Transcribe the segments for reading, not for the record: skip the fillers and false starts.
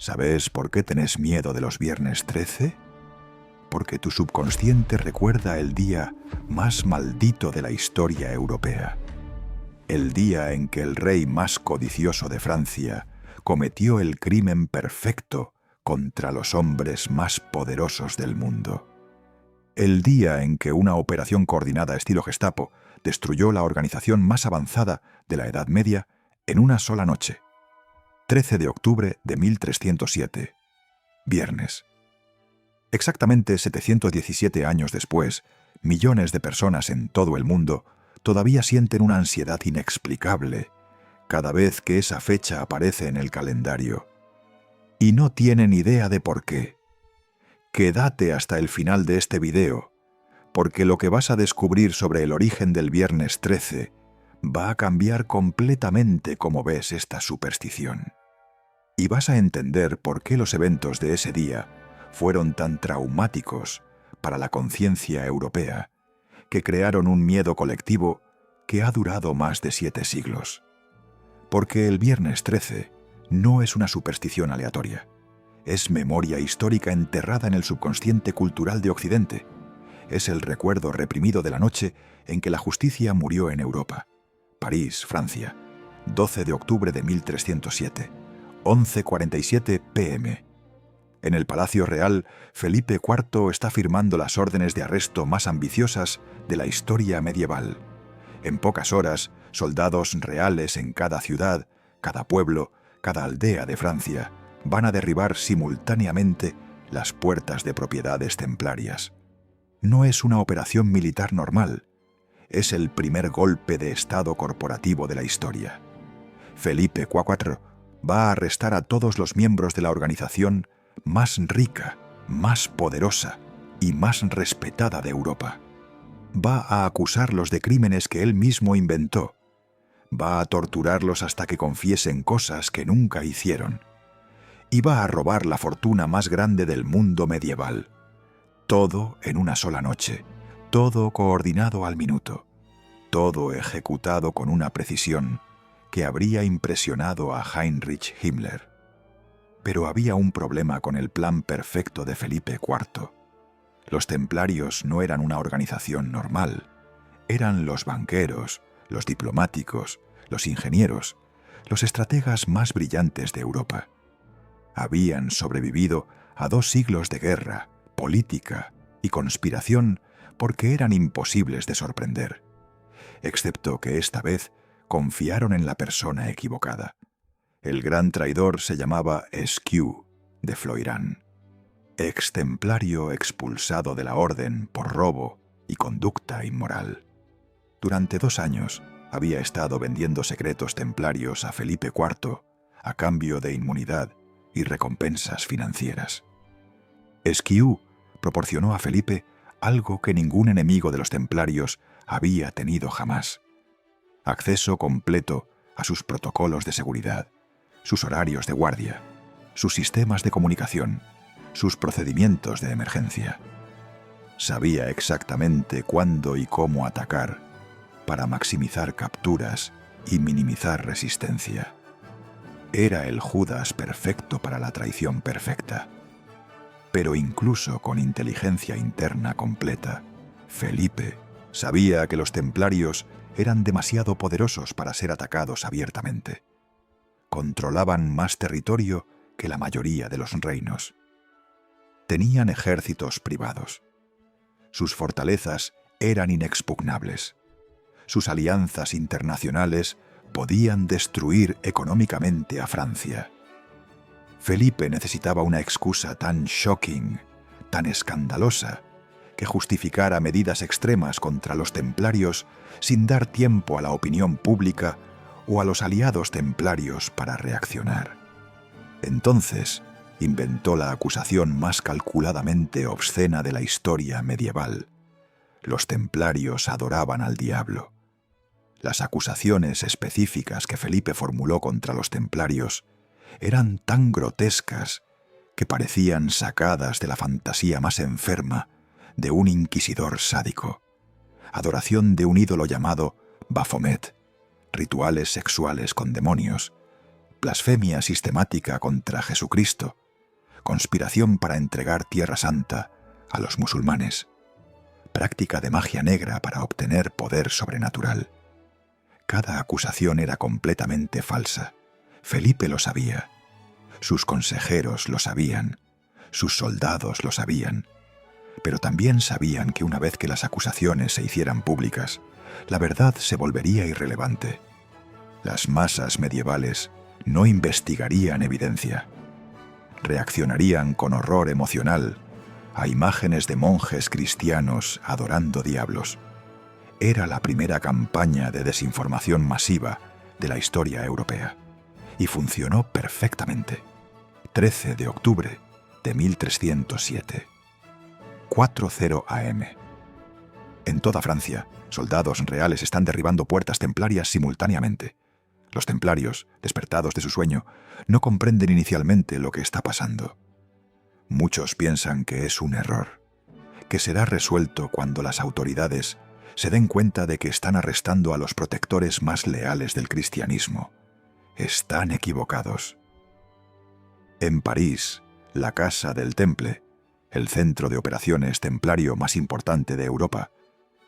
¿Sabes por qué tenés miedo de los viernes 13? Porque tu subconsciente recuerda el día más maldito de la historia europea. El día en que el rey más codicioso de Francia cometió el crimen perfecto contra los hombres más poderosos del mundo. El día en que una operación coordinada estilo Gestapo destruyó la organización más avanzada de la Edad Media en una sola noche. 13 de octubre de 1307. Viernes. Exactamente 717 años después, millones de personas en todo el mundo todavía sienten una ansiedad inexplicable cada vez que esa fecha aparece en el calendario. Y no tienen idea de por qué. Quédate hasta el final de este video, porque lo que vas a descubrir sobre el origen del viernes 13 va a cambiar completamente cómo ves esta superstición. Y vas a entender por qué los eventos de ese día fueron tan traumáticos para la conciencia europea, que crearon un miedo colectivo que ha durado más de 7 siglos. Porque el viernes 13 no es una superstición aleatoria. Es memoria histórica enterrada en el subconsciente cultural de Occidente. Es el recuerdo reprimido de la noche en que la justicia murió en Europa. París, Francia, 12 de octubre de 1307, 11:47 p.m. En el Palacio Real, Felipe IV está firmando las órdenes de arresto más ambiciosas de la historia medieval. En pocas horas, soldados reales en cada ciudad, cada pueblo, cada aldea de Francia van a derribar simultáneamente las puertas de propiedades templarias. No es una operación militar normal, es el primer golpe de Estado corporativo de la historia. Felipe IV va a arrestar a todos los miembros de la organización más rica, más poderosa y más respetada de Europa. Va a acusarlos de crímenes que él mismo inventó. Va a torturarlos hasta que confiesen cosas que nunca hicieron. Y va a robar la fortuna más grande del mundo medieval. Todo en una sola noche, todo coordinado al minuto, todo ejecutado con una precisión que habría impresionado a Heinrich Himmler. Pero había un problema con el plan perfecto de Felipe IV. Los templarios no eran una organización normal. Eran los banqueros, los diplomáticos, los ingenieros, los estrategas más brillantes de Europa. Habían sobrevivido a 2 siglos de guerra, política y conspiración porque eran imposibles de sorprender. Excepto que esta vez confiaron en la persona equivocada. El gran traidor se llamaba Esquiu de Floirán, ex templario expulsado de la orden por robo y conducta inmoral. Durante 2 años había estado vendiendo secretos templarios a Felipe IV a cambio de inmunidad y recompensas financieras. Esquiu proporcionó a Felipe algo que ningún enemigo de los templarios había tenido jamás: acceso completo a sus protocolos de seguridad, sus horarios de guardia, sus sistemas de comunicación, sus procedimientos de emergencia. Sabía exactamente cuándo y cómo atacar para maximizar capturas y minimizar resistencia. Era el Judas perfecto para la traición perfecta. Pero incluso con inteligencia interna completa, Felipe sabía que los templarios eran demasiado poderosos para ser atacados abiertamente. Controlaban más territorio que la mayoría de los reinos. Tenían ejércitos privados. Sus fortalezas eran inexpugnables. Sus alianzas internacionales podían destruir económicamente a Francia. Felipe necesitaba una excusa tan shocking, tan escandalosa, que justificara medidas extremas contra los templarios sin dar tiempo a la opinión pública o a los aliados templarios para reaccionar. Entonces, inventó la acusación más calculadamente obscena de la historia medieval. Los templarios adoraban al diablo. Las acusaciones específicas que Felipe formuló contra los templarios eran tan grotescas que parecían sacadas de la fantasía más enferma de un inquisidor sádico. Adoración de un ídolo llamado Baphomet, rituales sexuales con demonios, blasfemia sistemática contra Jesucristo, conspiración para entregar Tierra Santa a los musulmanes, práctica de magia negra para obtener poder sobrenatural. Cada acusación era completamente falsa. Felipe lo sabía. Sus consejeros lo sabían. Sus soldados lo sabían. Pero también sabían que una vez que las acusaciones se hicieran públicas, la verdad se volvería irrelevante. Las masas medievales no investigarían evidencia. Reaccionarían con horror emocional a imágenes de monjes cristianos adorando diablos. Era la primera campaña de desinformación masiva de la historia europea y funcionó perfectamente. 13 de octubre de 1307. 4:00 am. En toda Francia, soldados reales están derribando puertas templarias simultáneamente. Los templarios, despertados de su sueño, no comprenden inicialmente lo que está pasando. Muchos piensan que es un error, que será resuelto cuando las autoridades se den cuenta de que están arrestando a los protectores más leales del cristianismo. Están equivocados. En París, la Casa del Temple, el centro de operaciones templario más importante de Europa,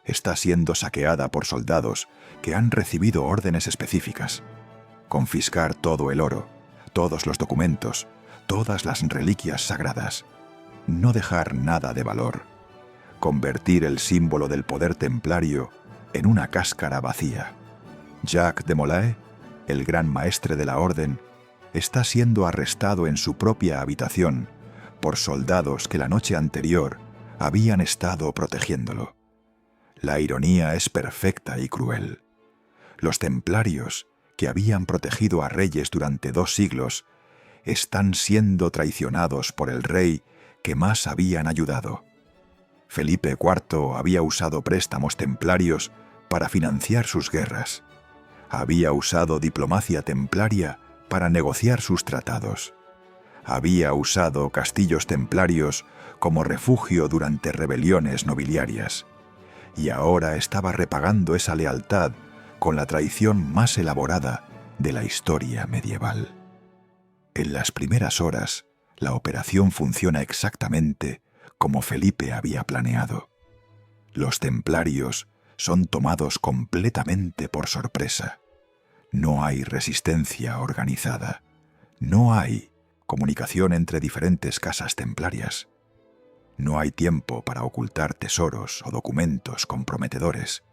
está siendo saqueada por soldados que han recibido órdenes específicas: confiscar todo el oro, todos los documentos, todas las reliquias sagradas, no dejar nada de valor, convertir el símbolo del poder templario en una cáscara vacía. Jacques de Molay, el gran maestre de la orden, está siendo arrestado en su propia habitación por soldados que la noche anterior habían estado protegiéndolo. La ironía es perfecta y cruel. Los templarios, que habían protegido a reyes durante 2 siglos, están siendo traicionados por el rey que más habían ayudado. Felipe IV había usado préstamos templarios para financiar sus guerras. Había usado diplomacia templaria para negociar sus tratados. Había usado castillos templarios como refugio durante rebeliones nobiliarias. Y ahora estaba repagando esa lealtad con la traición más elaborada de la historia medieval. En las primeras horas, la operación funciona exactamente como Felipe había planeado. Los templarios son tomados completamente por sorpresa. No hay resistencia organizada. No hay comunicación entre diferentes casas templarias. No hay tiempo para ocultar tesoros o documentos comprometedores.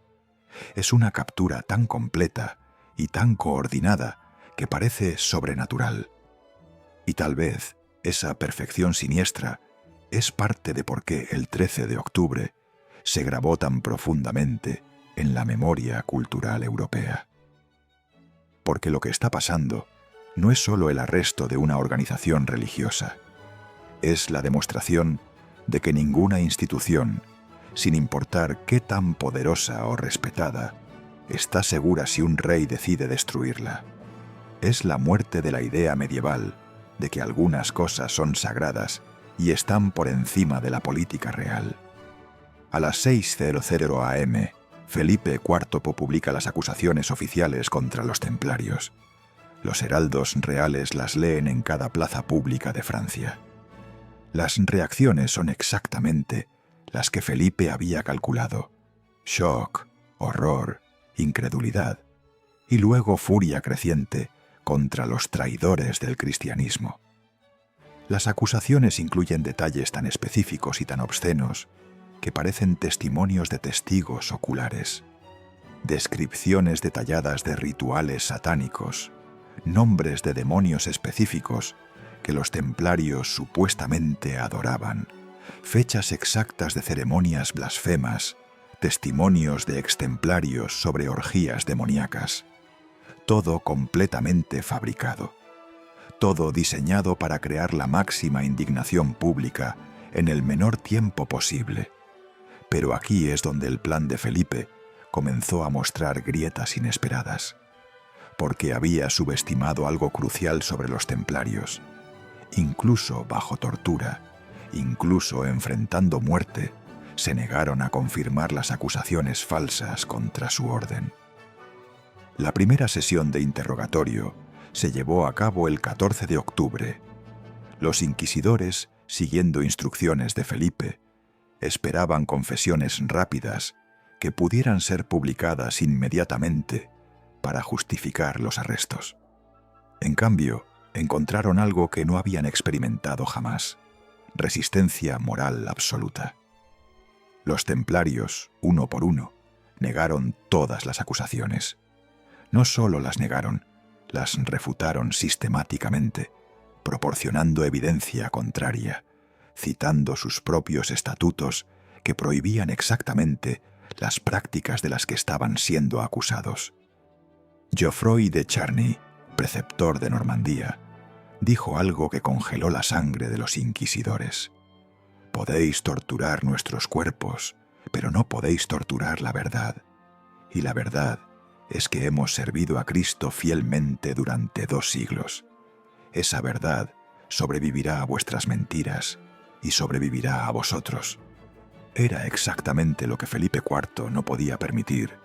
Es una captura tan completa y tan coordinada que parece sobrenatural. Y tal vez esa perfección siniestra es parte de por qué el 13 de octubre se grabó tan profundamente en la memoria cultural europea. Porque lo que está pasando no es solo el arresto de una organización religiosa, es la demostración de que ninguna institución, sin importar qué tan poderosa o respetada, está segura si un rey decide destruirla. Es la muerte de la idea medieval de que algunas cosas son sagradas y están por encima de la política real. A las 6:00 am, Felipe IV publica las acusaciones oficiales contra los templarios. Los heraldos reales las leen en cada plaza pública de Francia. Las reacciones son exactamente las que Felipe había calculado: shock, horror, incredulidad y luego furia creciente contra los traidores del cristianismo. Las acusaciones incluyen detalles tan específicos y tan obscenos que parecen testimonios de testigos oculares, descripciones detalladas de rituales satánicos, nombres de demonios específicos que los templarios supuestamente adoraban, fechas exactas de ceremonias blasfemas, testimonios de extemplarios sobre orgías demoníacas. Todo completamente fabricado. Todo diseñado para crear la máxima indignación pública en el menor tiempo posible. Pero aquí es donde el plan de Felipe comenzó a mostrar grietas inesperadas, porque había subestimado algo crucial sobre los templarios. Incluso bajo tortura, incluso enfrentando muerte, se negaron a confirmar las acusaciones falsas contra su orden. La primera sesión de interrogatorio se llevó a cabo el 14 de octubre. Los inquisidores, siguiendo instrucciones de Felipe, esperaban confesiones rápidas que pudieran ser publicadas inmediatamente para justificar los arrestos. En cambio, encontraron algo que no habían experimentado jamás: resistencia moral absoluta. Los templarios, uno por uno, negaron todas las acusaciones. No solo las negaron, las refutaron sistemáticamente, proporcionando evidencia contraria, citando sus propios estatutos que prohibían exactamente las prácticas de las que estaban siendo acusados. Geoffroy de Charny, preceptor de Normandía, dijo algo que congeló la sangre de los inquisidores: «Podéis torturar nuestros cuerpos, pero no podéis torturar la verdad. Y la verdad es que hemos servido a Cristo fielmente durante 2 siglos. Esa verdad sobrevivirá a vuestras mentiras y sobrevivirá a vosotros». Era exactamente lo que Felipe IV no podía permitir,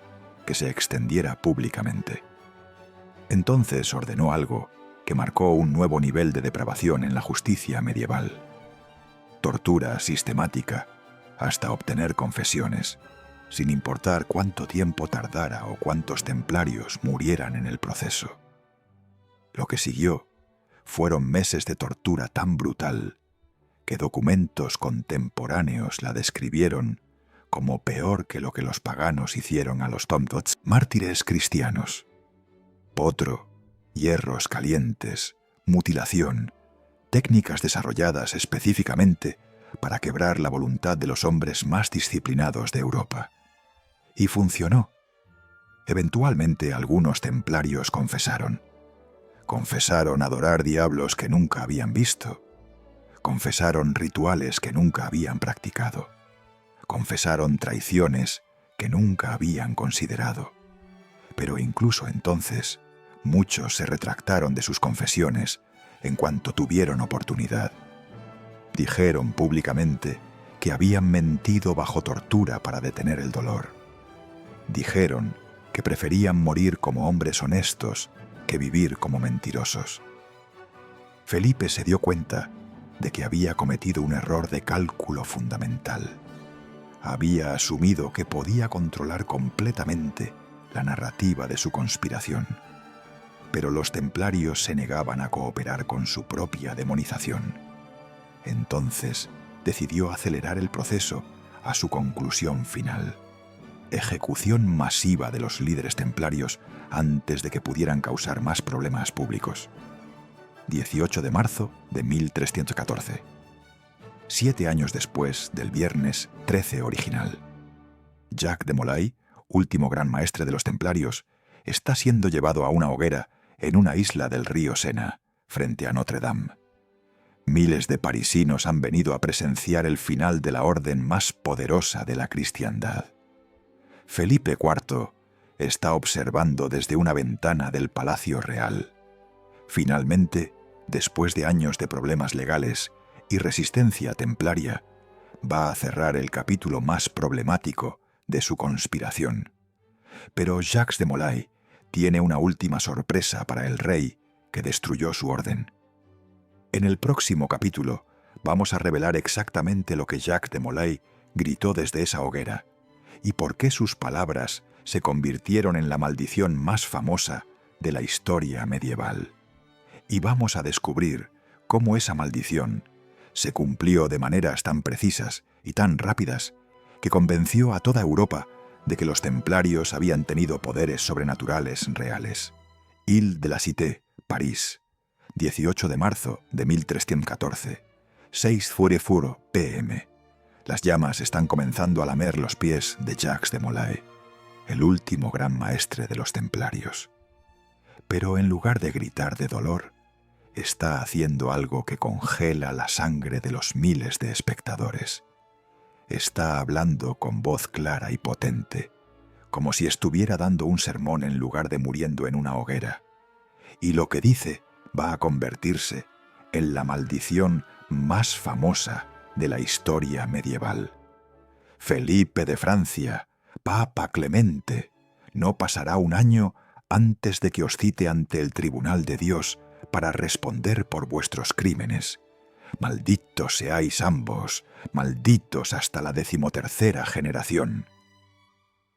que se extendiera públicamente. Entonces ordenó algo que marcó un nuevo nivel de depravación en la justicia medieval: tortura sistemática hasta obtener confesiones, sin importar cuánto tiempo tardara o cuántos templarios murieran en el proceso. Lo que siguió fueron meses de tortura tan brutal que documentos contemporáneos la describieron como peor que lo que los paganos hicieron a los tomtots, mártires cristianos. Potro, hierros calientes, mutilación, técnicas desarrolladas específicamente para quebrar la voluntad de los hombres más disciplinados de Europa. Y funcionó. Eventualmente algunos templarios confesaron. Confesaron adorar diablos que nunca habían visto. Confesaron rituales que nunca habían practicado. Confesaron traiciones que nunca habían considerado. Pero incluso entonces, muchos se retractaron de sus confesiones en cuanto tuvieron oportunidad. Dijeron públicamente que habían mentido bajo tortura para detener el dolor. Dijeron que preferían morir como hombres honestos que vivir como mentirosos. Felipe se dio cuenta de que había cometido un error de cálculo fundamental. Había asumido que podía controlar completamente la narrativa de su conspiración, pero los templarios se negaban a cooperar con su propia demonización. Entonces decidió acelerar el proceso a su conclusión final: ejecución masiva de los líderes templarios antes de que pudieran causar más problemas públicos. 18 de marzo de 1314. 7 años después del viernes 13 original. Jacques de Molay, último gran maestre de los templarios, está siendo llevado a una hoguera en una isla del río Sena, frente a Notre Dame. Miles de parisinos han venido a presenciar el final de la orden más poderosa de la cristiandad. Felipe IV está observando desde una ventana del Palacio Real. Finalmente, después de años de problemas legales y resistencia templaria, va a cerrar el capítulo más problemático de su conspiración. Pero Jacques de Molay tiene una última sorpresa para el rey que destruyó su orden. En el próximo capítulo vamos a revelar exactamente lo que Jacques de Molay gritó desde esa hoguera y por qué sus palabras se convirtieron en la maldición más famosa de la historia medieval. Y vamos a descubrir cómo esa maldición se cumplió de maneras tan precisas y tan rápidas que convenció a toda Europa de que los templarios habían tenido poderes sobrenaturales reales. Ile de la Cité, París, 18 de marzo de 1314, 6:44 p.m. Las llamas están comenzando a lamer los pies de Jacques de Molay, el último gran maestre de los templarios. Pero en lugar de gritar de dolor, está haciendo algo que congela la sangre de los miles de espectadores. Está hablando con voz clara y potente, como si estuviera dando un sermón en lugar de muriendo en una hoguera. Y lo que dice va a convertirse en la maldición más famosa de la historia medieval. Felipe de Francia, Papa Clemente, no pasará un año antes de que os cite ante el tribunal de Dios para responder por vuestros crímenes. Malditos seáis ambos, malditos hasta la 13ª generación.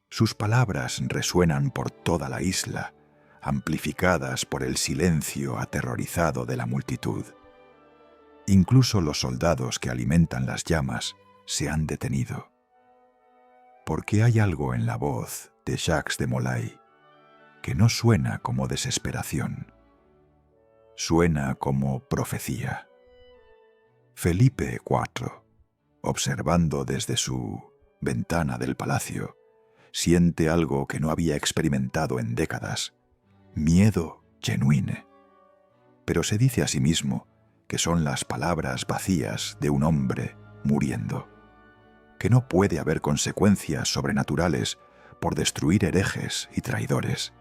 Sus palabras resuenan por toda la isla, amplificadas por el silencio aterrorizado de la multitud. Incluso los soldados que alimentan las llamas se han detenido. Porque hay algo en la voz de Jacques de Molay que no suena como desesperación, suena como profecía. Felipe IV, observando desde su ventana del palacio, siente algo que no había experimentado en décadas: miedo genuino. Pero se dice a sí mismo que son las palabras vacías de un hombre muriendo, que no puede haber consecuencias sobrenaturales por destruir herejes y traidores.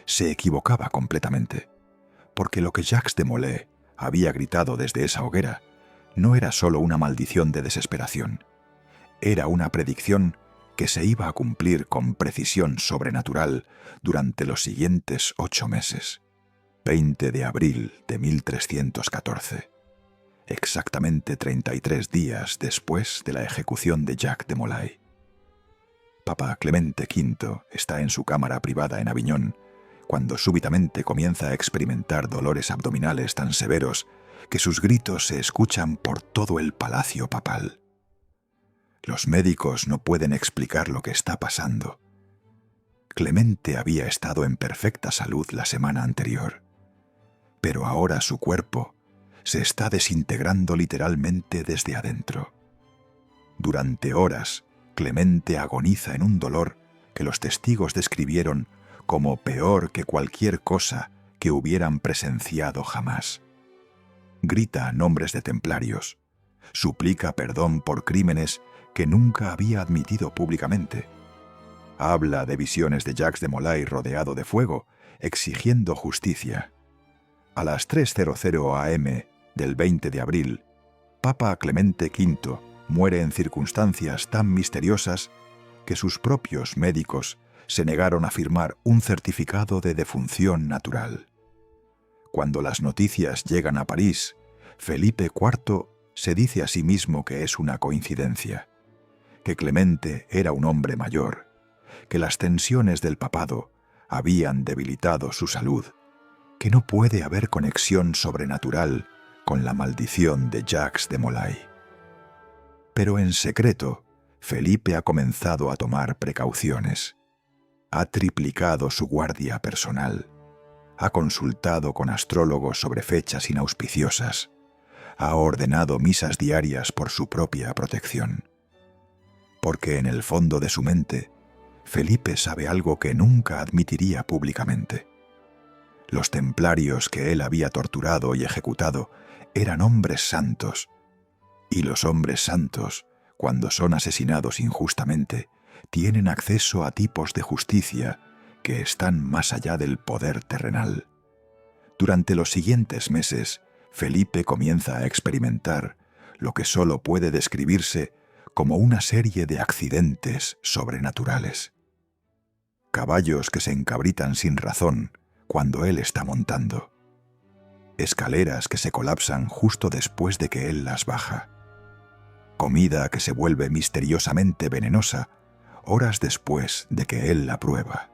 Se equivocaba completamente, porque lo que Jacques de Molay había gritado desde esa hoguera no era solo una maldición de desesperación, era una predicción que se iba a cumplir con precisión sobrenatural durante los siguientes 8 meses. 20 de abril de 1314, exactamente 33 días después de la ejecución de Jacques de Molay. Papa Clemente V está en su cámara privada en Aviñón cuando súbitamente comienza a experimentar dolores abdominales tan severos que sus gritos se escuchan por todo el palacio papal. Los médicos no pueden explicar lo que está pasando. Clemente había estado en perfecta salud la semana anterior, pero ahora su cuerpo se está desintegrando literalmente desde adentro. Durante horas, Clemente agoniza en un dolor que los testigos describieron como peor que cualquier cosa que hubieran presenciado jamás. Grita nombres de templarios, suplica perdón por crímenes que nunca había admitido públicamente. Habla de visiones de Jacques de Molay rodeado de fuego, exigiendo justicia. A las 3:00 am del 20 de abril, Papa Clemente V muere en circunstancias tan misteriosas que sus propios médicos se negaron a firmar un certificado de defunción natural. Cuando las noticias llegan a París, Felipe IV se dice a sí mismo que es una coincidencia, que Clemente era un hombre mayor, que las tensiones del papado habían debilitado su salud, que no puede haber conexión sobrenatural con la maldición de Jacques de Molay. Pero en secreto, Felipe ha comenzado a tomar precauciones. Ha triplicado su guardia personal. Ha consultado con astrólogos sobre fechas inauspiciosas. Ha ordenado misas diarias por su propia protección. Porque en el fondo de su mente, Felipe sabe algo que nunca admitiría públicamente. Los templarios que él había torturado y ejecutado eran hombres santos, y los hombres santos, cuando son asesinados injustamente, tienen acceso a tipos de justicia que están más allá del poder terrenal. Durante los siguientes meses, Felipe comienza a experimentar lo que solo puede describirse como una serie de accidentes sobrenaturales. Caballos que se encabritan sin razón cuando él está montando. Escaleras que se colapsan justo después de que él las baja. Comida que se vuelve misteriosamente venenosa horas después de que él la prueba.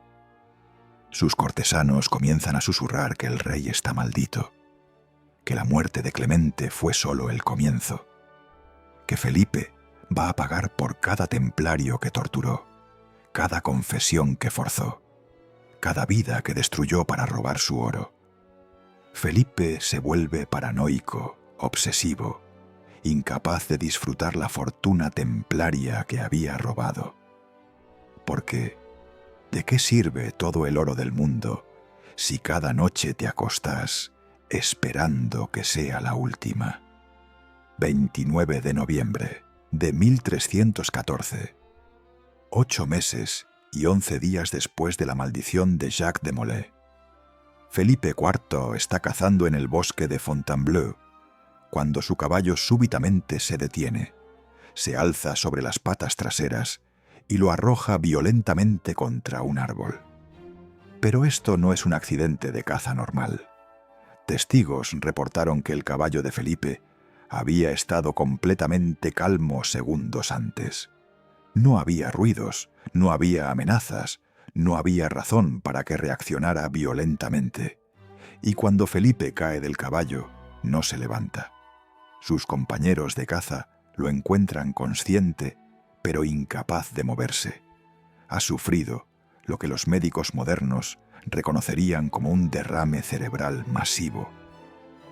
Sus cortesanos comienzan a susurrar que el rey está maldito, que la muerte de Clemente fue solo el comienzo, que Felipe va a pagar por cada templario que torturó, cada confesión que forzó, cada vida que destruyó para robar su oro. Felipe se vuelve paranoico, obsesivo, incapaz de disfrutar la fortuna templaria que había robado. Porque, ¿de qué sirve todo el oro del mundo si cada noche te acostás esperando que sea la última? 29 de noviembre de 1314. 8 meses y 11 días después de la maldición de Jacques de Molay. Felipe IV está cazando en el bosque de Fontainebleau, cuando su caballo súbitamente se detiene, se alza sobre las patas traseras y lo arroja violentamente contra un árbol. Pero esto no es un accidente de caza normal. Testigos reportaron que el caballo de Felipe había estado completamente calmo segundos antes. No había ruidos, no había amenazas, no había razón para que reaccionara violentamente. Y cuando Felipe cae del caballo, no se levanta. Sus compañeros de caza lo encuentran consciente, pero incapaz de moverse. Ha sufrido lo que los médicos modernos reconocerían como un derrame cerebral masivo.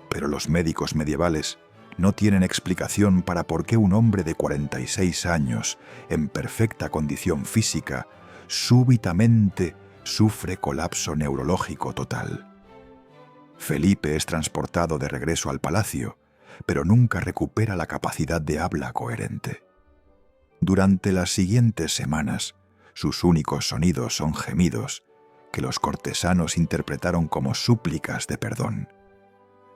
Pero los médicos medievales no tienen explicación para por qué un hombre de 46 años, en perfecta condición física, súbitamente sufre colapso neurológico total. Felipe es transportado de regreso al palacio, pero nunca recupera la capacidad de habla coherente. Durante las siguientes semanas, sus únicos sonidos son gemidos, que los cortesanos interpretaron como súplicas de perdón.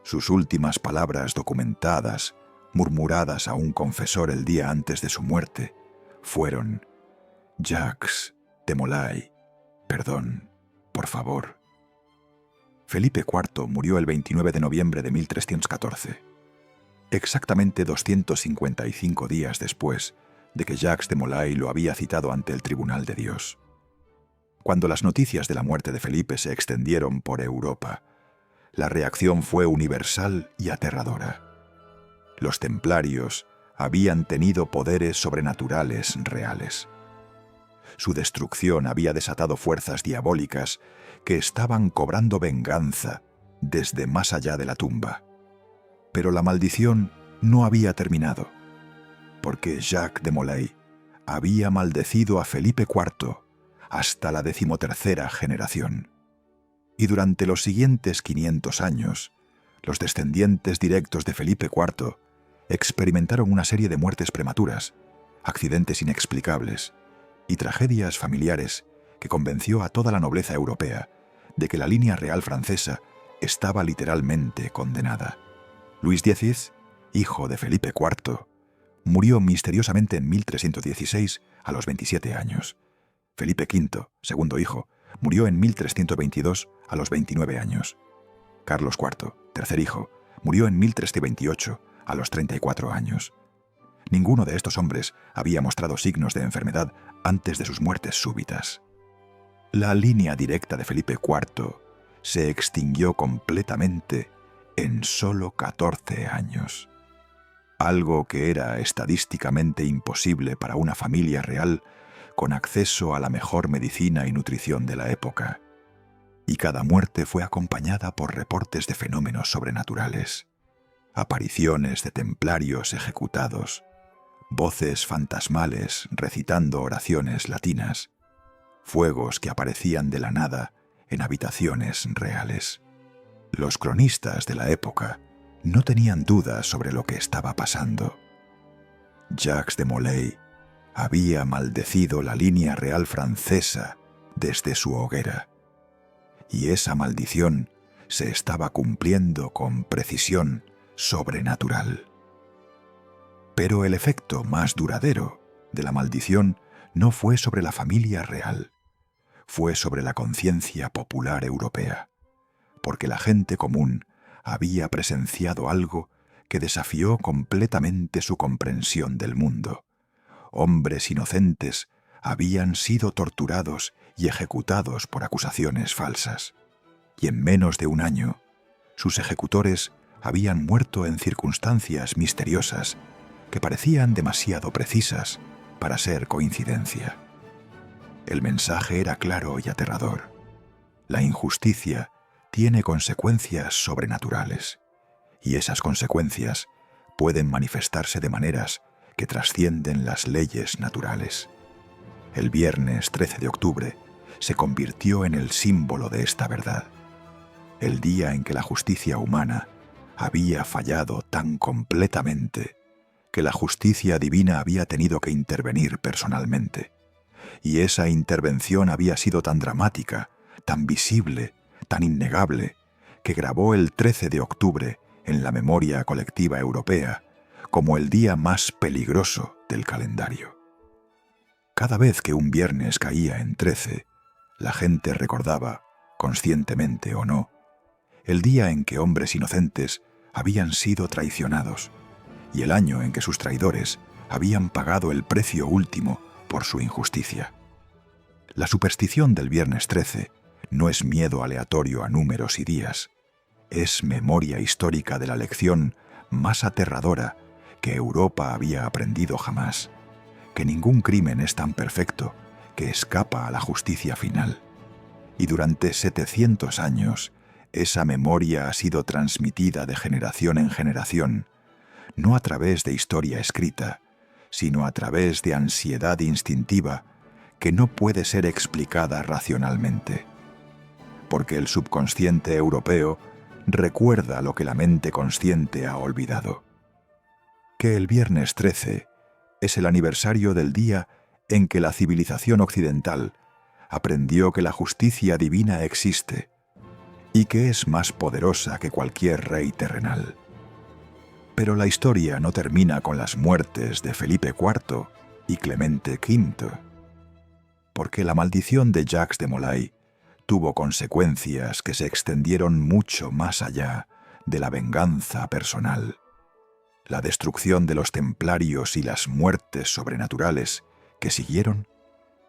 Sus últimas palabras documentadas, murmuradas a un confesor el día antes de su muerte, fueron: «Jacques de Molay, perdón, por favor». Felipe IV murió el 29 de noviembre de 1314, exactamente 255 días después de que Jacques de Molay lo había citado ante el Tribunal de Dios. Cuando las noticias de la muerte de Felipe se extendieron por Europa, la reacción fue universal y aterradora. Los templarios habían tenido poderes sobrenaturales reales. Su destrucción había desatado fuerzas diabólicas que estaban cobrando venganza desde más allá de la tumba. Pero la maldición no había terminado, porque Jacques de Molay había maldecido a Felipe IV hasta la 13ª generación. Y durante los siguientes 500 años, los descendientes directos de Felipe IV experimentaron una serie de muertes prematuras, accidentes inexplicables y tragedias familiares que convenció a toda la nobleza europea de que la línea real francesa estaba literalmente condenada. Luis X, hijo de Felipe IV, murió misteriosamente en 1316 a los 27 años. Felipe V, segundo hijo, murió en 1322 a los 29 años. Carlos IV, tercer hijo, murió en 1328 a los 34 años. Ninguno de estos hombres había mostrado signos de enfermedad antes de sus muertes súbitas. La línea directa de Felipe IV se extinguió completamente en solo 14 años. Algo que era estadísticamente imposible para una familia real con acceso a la mejor medicina y nutrición de la época. Y cada muerte fue acompañada por reportes de fenómenos sobrenaturales, apariciones de templarios ejecutados, voces fantasmales recitando oraciones latinas, fuegos que aparecían de la nada en habitaciones reales. Los cronistas de la época no tenían dudas sobre lo que estaba pasando. Jacques de Molay había maldecido la línea real francesa desde su hoguera, y esa maldición se estaba cumpliendo con precisión sobrenatural. Pero el efecto más duradero de la maldición no fue sobre la familia real, fue sobre la conciencia popular europea, porque la gente común había presenciado algo que desafió completamente su comprensión del mundo. Hombres inocentes habían sido torturados y ejecutados por acusaciones falsas, y en menos de un año, sus ejecutores habían muerto en circunstancias misteriosas que parecían demasiado precisas para ser coincidencia. El mensaje era claro y aterrador. La injusticia tiene consecuencias sobrenaturales, y esas consecuencias pueden manifestarse de maneras que trascienden las leyes naturales. El viernes 13 de octubre se convirtió en el símbolo de esta verdad, el día en que la justicia humana había fallado tan completamente que la justicia divina había tenido que intervenir personalmente, y esa intervención había sido tan dramática, tan visible, tan innegable, que grabó el 13 de octubre en la memoria colectiva europea como el día más peligroso del calendario. Cada vez que un viernes caía en 13, la gente recordaba conscientemente o no, el día en que hombres inocentes habían sido traicionados y el año en que sus traidores habían pagado el precio último por su injusticia. La superstición del Viernes 13 no es miedo aleatorio a números y días, es memoria histórica de la lección más aterradora que Europa había aprendido jamás, que ningún crimen es tan perfecto que escapa a la justicia final. Y durante 700 años, esa memoria ha sido transmitida de generación en generación, no a través de historia escrita, sino a través de ansiedad instintiva que no puede ser explicada racionalmente. Porque el subconsciente europeo recuerda lo que la mente consciente ha olvidado. Que el Viernes 13 es el aniversario del día en que la civilización occidental aprendió que la justicia divina existe y que es más poderosa que cualquier rey terrenal. Pero la historia no termina con las muertes de Felipe IV y Clemente V, porque la maldición de Jacques de Molay tuvo consecuencias que se extendieron mucho más allá de la venganza personal. La destrucción de los templarios y las muertes sobrenaturales que siguieron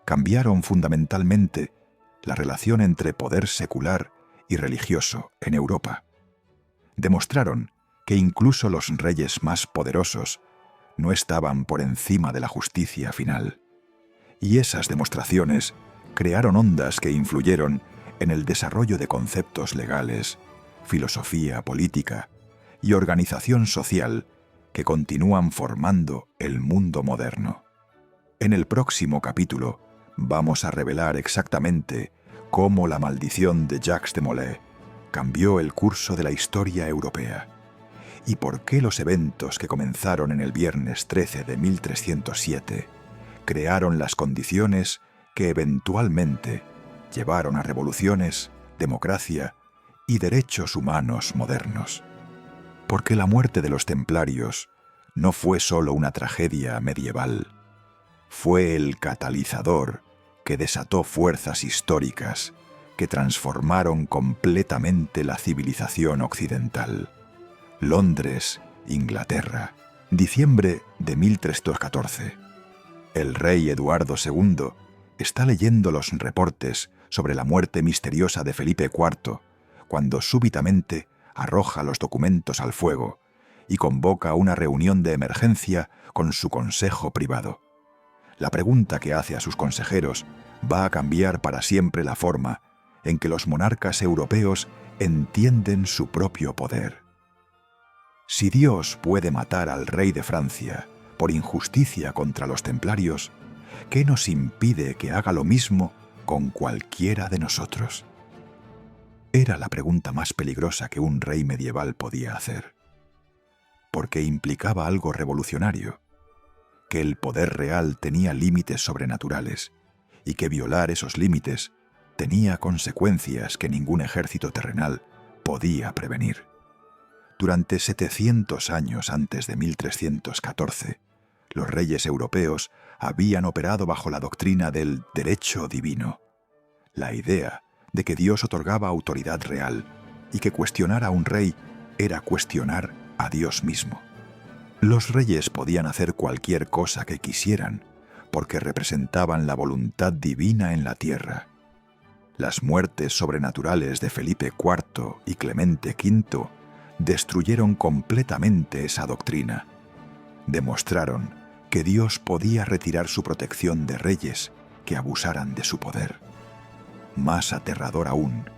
cambiaron fundamentalmente la relación entre poder secular y religioso en Europa. Demostraron que incluso los reyes más poderosos no estaban por encima de la justicia final. Y esas demostraciones crearon ondas que influyeron en el desarrollo de conceptos legales, filosofía política y organización social que continúan formando el mundo moderno. En el próximo capítulo vamos a revelar exactamente cómo la maldición de Jacques de Molay cambió el curso de la historia europea y por qué los eventos que comenzaron en el Viernes 13 de 1307 crearon las condiciones que eventualmente llevaron a revoluciones, democracia y derechos humanos modernos. Porque la muerte de los templarios no fue solo una tragedia medieval, fue el catalizador que desató fuerzas históricas que transformaron completamente la civilización occidental. Londres, Inglaterra, diciembre de 1314. El rey Eduardo II está leyendo los reportes sobre la muerte misteriosa de Felipe IV cuando súbitamente arroja los documentos al fuego y convoca una reunión de emergencia con su consejo privado. La pregunta que hace a sus consejeros va a cambiar para siempre la forma en que los monarcas europeos entienden su propio poder. Si Dios puede matar al rey de Francia por injusticia contra los templarios, ¿qué nos impide que haga lo mismo con cualquiera de nosotros? Era la pregunta más peligrosa que un rey medieval podía hacer, porque implicaba algo revolucionario, que el poder real tenía límites sobrenaturales y que violar esos límites tenía consecuencias que ningún ejército terrenal podía prevenir. Durante 700 años antes de 1314, los reyes europeos habían operado bajo la doctrina del derecho divino, la idea de que Dios otorgaba autoridad real y que cuestionar a un rey era cuestionar a Dios mismo. Los reyes podían hacer cualquier cosa que quisieran porque representaban la voluntad divina en la tierra. Las muertes sobrenaturales de Felipe IV y Clemente V destruyeron completamente esa doctrina. Demostraron que Dios podía retirar su protección de reyes que abusaran de su poder. Más aterrador aún,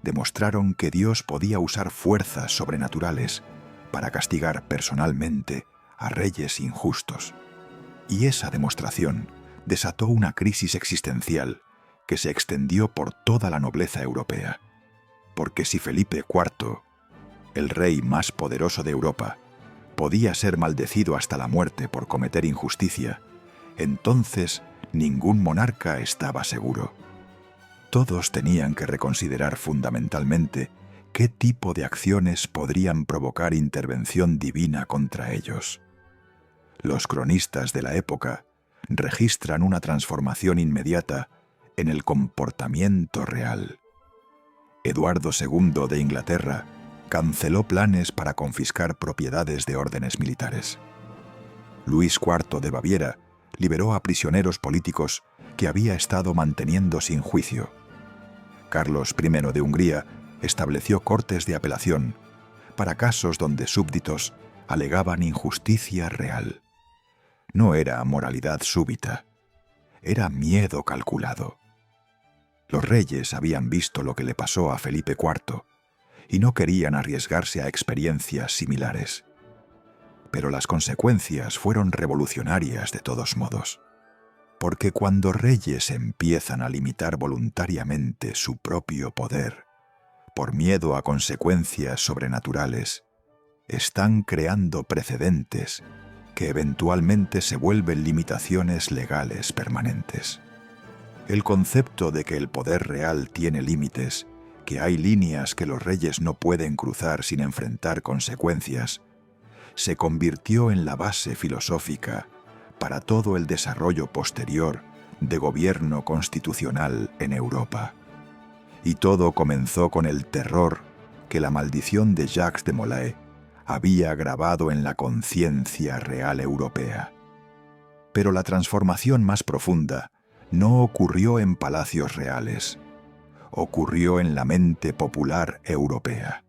demostraron que Dios podía usar fuerzas sobrenaturales para castigar personalmente a reyes injustos. Y esa demostración desató una crisis existencial que se extendió por toda la nobleza europea. Porque si Felipe IV, el rey más poderoso de Europa, podía ser maldecido hasta la muerte por cometer injusticia, entonces ningún monarca estaba seguro. Todos tenían que reconsiderar fundamentalmente qué tipo de acciones podrían provocar intervención divina contra ellos. Los cronistas de la época registran una transformación inmediata en el comportamiento real. Eduardo II de Inglaterra canceló planes para confiscar propiedades de órdenes militares. Luis IV de Baviera liberó a prisioneros políticos que había estado manteniendo sin juicio. Carlos I de Hungría estableció cortes de apelación para casos donde súbditos alegaban injusticia real. No era moralidad súbita, era miedo calculado. Los reyes habían visto lo que le pasó a Felipe IV y no querían arriesgarse a experiencias similares. Pero las consecuencias fueron revolucionarias de todos modos. Porque cuando reyes empiezan a limitar voluntariamente su propio poder, por miedo a consecuencias sobrenaturales, están creando precedentes que eventualmente se vuelven limitaciones legales permanentes. El concepto de que el poder real tiene límites, que hay líneas que los reyes no pueden cruzar sin enfrentar consecuencias, se convirtió en la base filosófica para todo el desarrollo posterior de gobierno constitucional en Europa. Y todo comenzó con el terror que la maldición de Jacques de Molay había grabado en la conciencia real europea. Pero la transformación más profunda no ocurrió en palacios reales, ocurrió en la mente popular europea,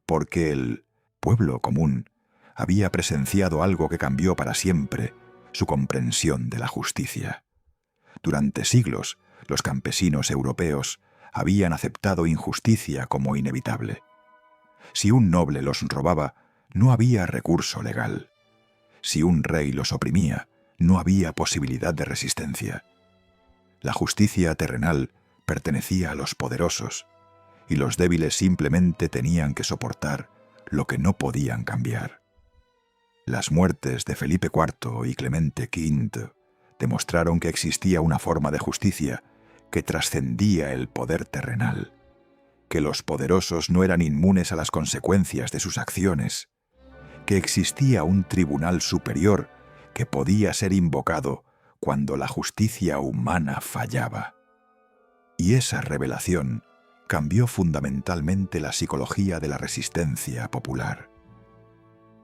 porque el pueblo común había presenciado algo que cambió para siempre su comprensión de la justicia. Durante siglos, los campesinos europeos habían aceptado injusticia como inevitable. Si un noble los robaba, no había recurso legal. Si un rey los oprimía, no había posibilidad de resistencia. La justicia terrenal pertenecía a los poderosos, y los débiles simplemente tenían que soportar lo que no podían cambiar. Las muertes de Felipe IV y Clemente V demostraron que existía una forma de justicia que trascendía el poder terrenal, que los poderosos no eran inmunes a las consecuencias de sus acciones, que existía un tribunal superior que podía ser invocado cuando la justicia humana fallaba. Y esa revelación cambió fundamentalmente la psicología de la resistencia popular.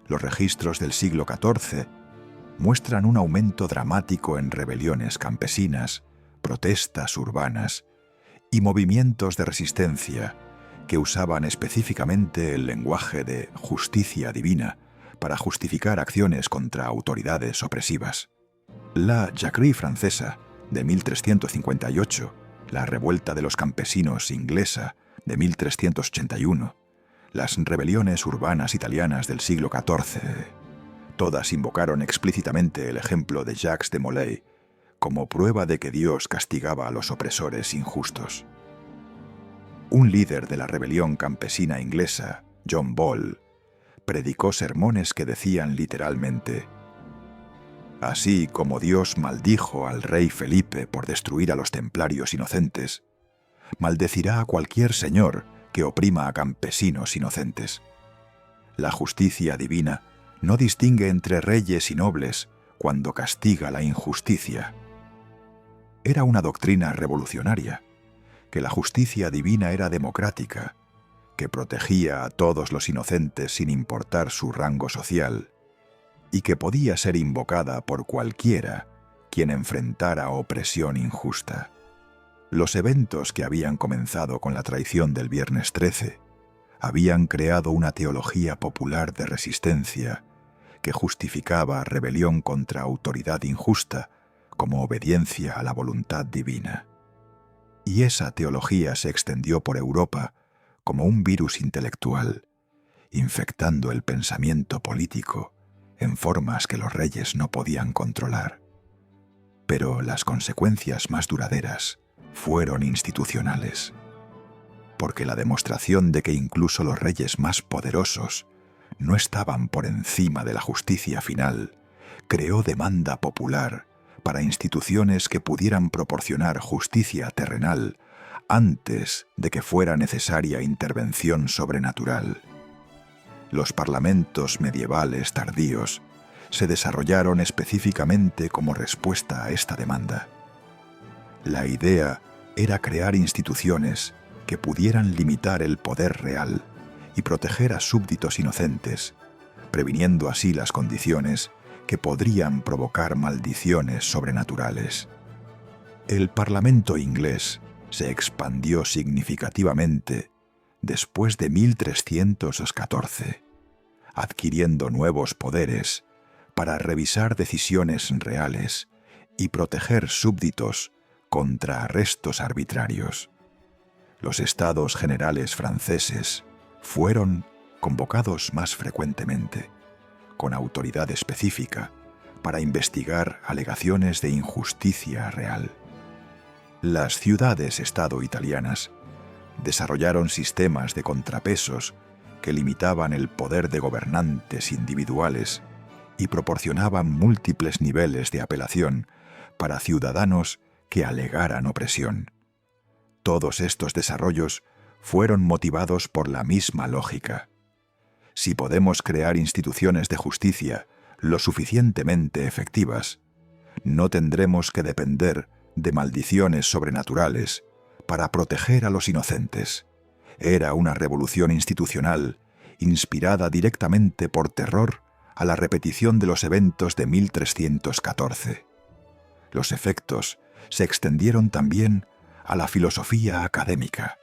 Los registros del siglo XIV muestran un aumento dramático en rebeliones campesinas, protestas urbanas y movimientos de resistencia que usaban específicamente el lenguaje de justicia divina para justificar acciones contra autoridades opresivas. La Jacquerie francesa de 1358, la revuelta de los campesinos inglesa de 1381, las rebeliones urbanas italianas del siglo XIV, todas invocaron explícitamente el ejemplo de Jacques de Molay como prueba de que Dios castigaba a los opresores injustos. Un líder de la rebelión campesina inglesa, John Ball, predicó sermones que decían literalmente: así como Dios maldijo al rey Felipe por destruir a los templarios inocentes, maldecirá a cualquier señor que oprima a campesinos inocentes. La justicia divina no distingue entre reyes y nobles cuando castiga la injusticia. Era una doctrina revolucionaria, que la justicia divina era democrática, que protegía a todos los inocentes sin importar su rango social, y que podía ser invocada por cualquiera quien enfrentara opresión injusta. Los eventos que habían comenzado con la traición del Viernes 13 habían creado una teología popular de resistencia que justificaba rebelión contra autoridad injusta como obediencia a la voluntad divina. Y esa teología se extendió por Europa como un virus intelectual, infectando el pensamiento político en formas que los reyes no podían controlar. Pero las consecuencias más duraderas fueron institucionales, porque la demostración de que incluso los reyes más poderosos no estaban por encima de la justicia final creó demanda popular para instituciones que pudieran proporcionar justicia terrenal antes de que fuera necesaria intervención sobrenatural. Los parlamentos medievales tardíos se desarrollaron específicamente como respuesta a esta demanda. La idea era crear instituciones que pudieran limitar el poder real y proteger a súbditos inocentes, previniendo así las condiciones que podrían provocar maldiciones sobrenaturales. El Parlamento inglés se expandió significativamente después de 1314, adquiriendo nuevos poderes para revisar decisiones reales y proteger súbditos contra arrestos arbitrarios. Los Estados Generales franceses fueron convocados más frecuentemente, con autoridad específica, para investigar alegaciones de injusticia real. Las ciudades-estado italianas desarrollaron sistemas de contrapesos que limitaban el poder de gobernantes individuales y proporcionaban múltiples niveles de apelación para ciudadanos que alegaran opresión. Todos estos desarrollos fueron motivados por la misma lógica. Si podemos crear instituciones de justicia lo suficientemente efectivas, no tendremos que depender de maldiciones sobrenaturales para proteger a los inocentes. Era una revolución institucional inspirada directamente por terror a la repetición de los eventos de 1314. Los efectos se extendieron también a la filosofía académica.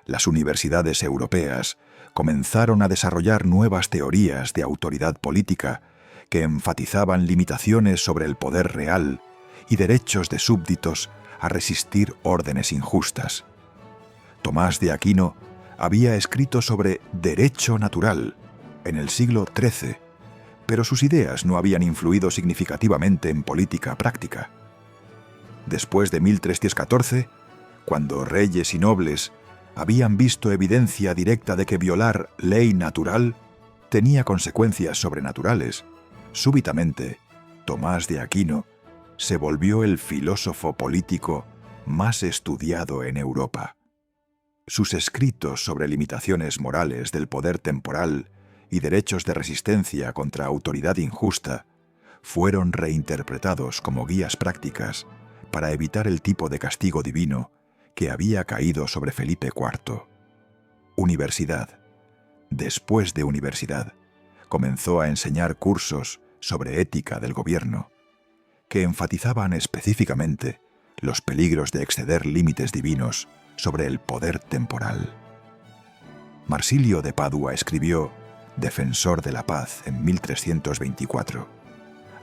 Las universidades europeas comenzaron a desarrollar nuevas teorías de autoridad política que enfatizaban limitaciones sobre el poder real y derechos de súbditos a resistir órdenes injustas. Tomás de Aquino había escrito sobre derecho natural en el siglo XIII, pero sus ideas no habían influido significativamente en política práctica. Después de 1314, cuando reyes y nobles habían visto evidencia directa de que violar ley natural tenía consecuencias sobrenaturales, súbitamente Tomás de Aquino se volvió el filósofo político más estudiado en Europa. Sus escritos sobre limitaciones morales del poder temporal y derechos de resistencia contra autoridad injusta fueron reinterpretados como guías prácticas para evitar el tipo de castigo divino que había caído sobre Felipe IV. Universidad. Después de universidad, comenzó a enseñar cursos sobre ética del gobierno, que enfatizaban específicamente los peligros de exceder límites divinos sobre el poder temporal. Marsilio de Padua escribió Defensor de la Paz en 1324,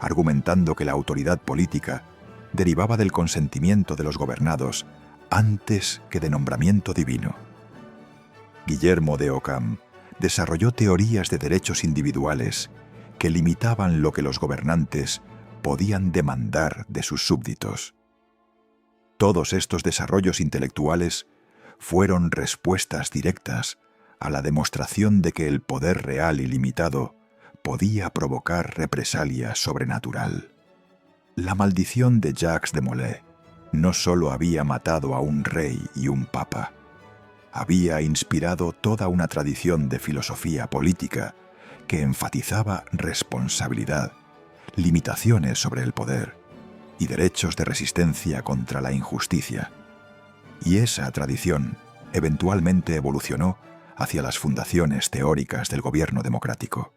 argumentando que la autoridad política derivaba del consentimiento de los gobernados antes que de nombramiento divino. Guillermo de Ockham desarrolló teorías de derechos individuales que limitaban lo que los gobernantes podían demandar de sus súbditos. Todos estos desarrollos intelectuales fueron respuestas directas a la demostración de que el poder real y limitado podía provocar represalia sobrenatural. La maldición de Jacques de Molay no solo había matado a un rey y un papa, había inspirado toda una tradición de filosofía política que enfatizaba responsabilidad, limitaciones sobre el poder y derechos de resistencia contra la injusticia. Y esa tradición eventualmente evolucionó hacia las fundaciones teóricas del gobierno democrático.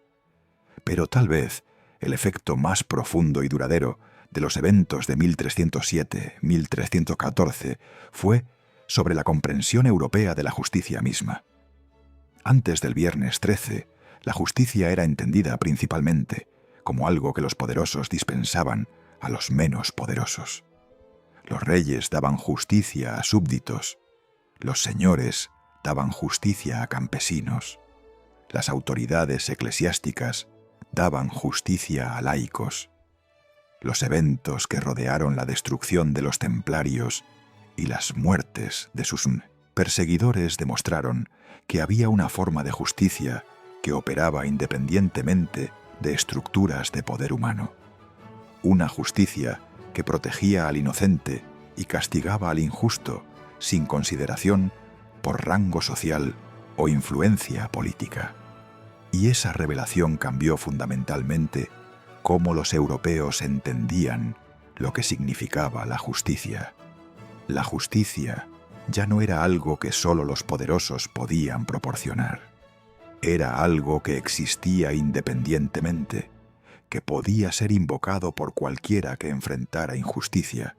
Pero tal vez el efecto más profundo y duradero de los eventos de 1307-1314 fue sobre la comprensión europea de la justicia misma. Antes del Viernes 13, la justicia era entendida principalmente como algo que los poderosos dispensaban a los menos poderosos. Los reyes daban justicia a súbditos, los señores daban justicia a campesinos, las autoridades eclesiásticas daban justicia a laicos. Los eventos que rodearon la destrucción de los templarios y las muertes de sus perseguidores demostraron que había una forma de justicia que operaba independientemente de estructuras de poder humano. Una justicia que protegía al inocente y castigaba al injusto sin consideración por rango social o influencia política. Y esa revelación cambió fundamentalmente cómo los europeos entendían lo que significaba la justicia. La justicia ya no era algo que solo los poderosos podían proporcionar. Era algo que existía independientemente, que podía ser invocado por cualquiera que enfrentara injusticia,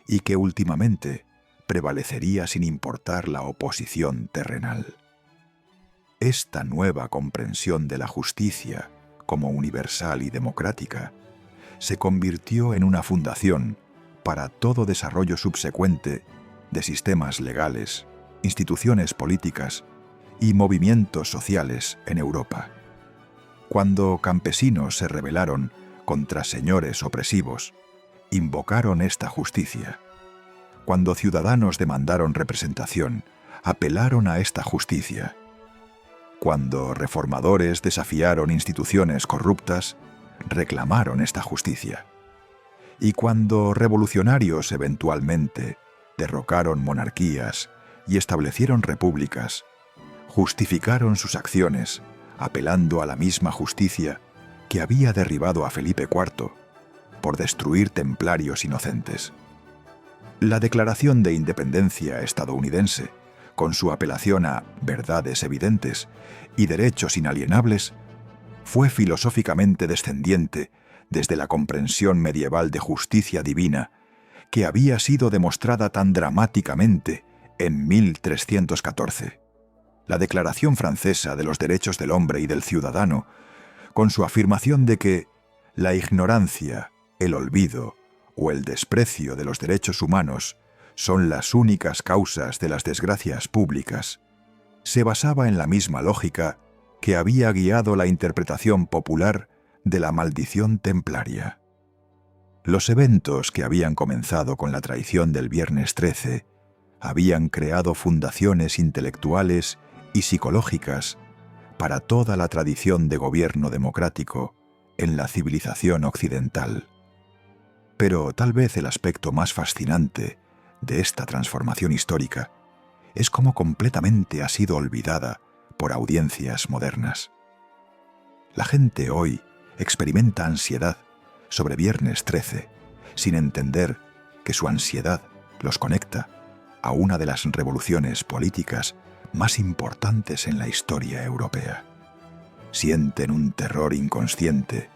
y que últimamente prevalecería sin importar la oposición terrenal. Esta nueva comprensión de la justicia como universal y democrática se convirtió en una fundación para todo desarrollo subsecuente de sistemas legales, instituciones políticas y movimientos sociales en Europa. Cuando campesinos se rebelaron contra señores opresivos, invocaron esta justicia. Cuando ciudadanos demandaron representación, apelaron a esta justicia. Cuando reformadores desafiaron instituciones corruptas, reclamaron esta justicia. Y cuando revolucionarios eventualmente derrocaron monarquías y establecieron repúblicas, justificaron sus acciones apelando a la misma justicia que había derribado a Felipe IV por destruir templarios inocentes. La Declaración de Independencia estadounidense, con su apelación a verdades evidentes y derechos inalienables, fue filosóficamente descendiente desde la comprensión medieval de justicia divina que había sido demostrada tan dramáticamente en 1314. La Declaración Francesa de los Derechos del Hombre y del Ciudadano, con su afirmación de que la ignorancia, el olvido o el desprecio de los derechos humanos son las únicas causas de las desgracias públicas, se basaba en la misma lógica que había guiado la interpretación popular de la maldición templaria. Los eventos que habían comenzado con la traición del Viernes 13 habían creado fundaciones intelectuales y psicológicas para toda la tradición de gobierno democrático en la civilización occidental. Pero tal vez el aspecto más fascinante de esta transformación histórica es cómo completamente ha sido olvidada por audiencias modernas. La gente hoy experimenta ansiedad sobre Viernes 13, sin entender que su ansiedad los conecta a una de las revoluciones políticas más importantes en la historia europea. Sienten un terror inconsciente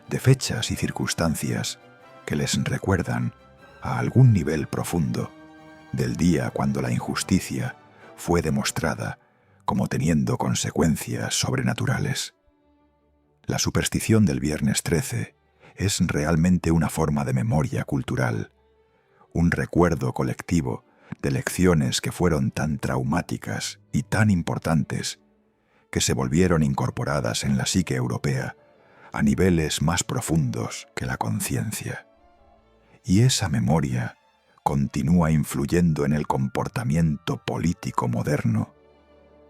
de fechas y circunstancias que les recuerdan, a algún nivel profundo, del día cuando la injusticia fue demostrada como teniendo consecuencias sobrenaturales. La superstición del Viernes 13 es realmente una forma de memoria cultural, un recuerdo colectivo de lecciones que fueron tan traumáticas y tan importantes que se volvieron incorporadas en la psique europea a niveles más profundos que la conciencia. Y esa memoria continúa influyendo en el comportamiento político moderno,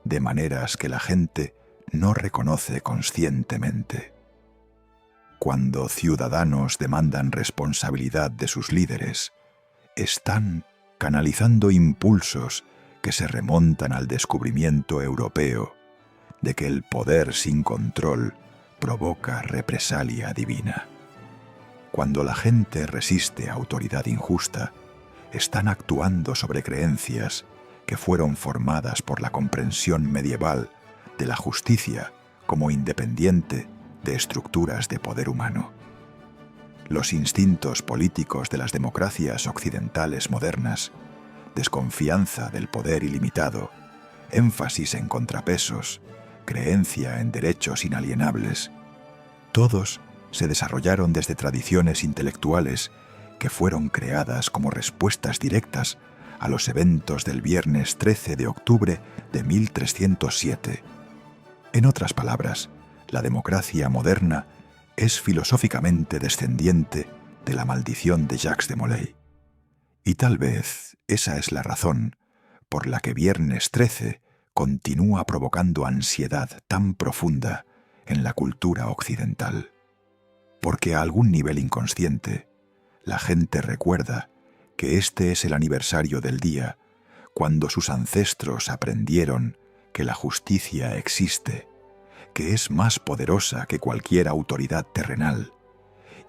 de maneras que la gente no reconoce conscientemente. Cuando ciudadanos demandan responsabilidad de sus líderes, están canalizando impulsos que se remontan al descubrimiento europeo de que el poder sin control provoca represalia divina. Cuando la gente resiste a autoridad injusta, están actuando sobre creencias que fueron formadas por la comprensión medieval de la justicia como independiente de estructuras de poder humano. Los instintos políticos de las democracias occidentales modernas, desconfianza del poder ilimitado, énfasis en contrapesos, creencia en derechos inalienables, todos se desarrollaron desde tradiciones intelectuales que fueron creadas como respuestas directas a los eventos del Viernes 13 de octubre de 1307. En otras palabras, la democracia moderna es filosóficamente descendiente de la maldición de Jacques de Molay. Y tal vez esa es la razón por la que Viernes 13 continúa provocando ansiedad tan profunda en la cultura occidental. Porque a algún nivel inconsciente, la gente recuerda que este es el aniversario del día cuando sus ancestros aprendieron que la justicia existe, que es más poderosa que cualquier autoridad terrenal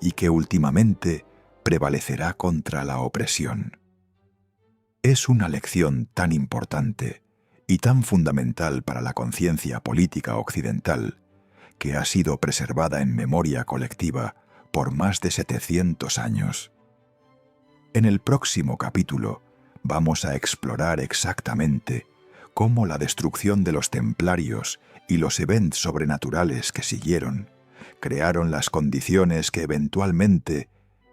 y que últimamente prevalecerá contra la opresión. Es una lección tan importante y tan fundamental para la conciencia política occidental que ha sido preservada en memoria colectiva por más de 700 años. En el próximo capítulo vamos a explorar exactamente cómo la destrucción de los templarios y los eventos sobrenaturales que siguieron crearon las condiciones que eventualmente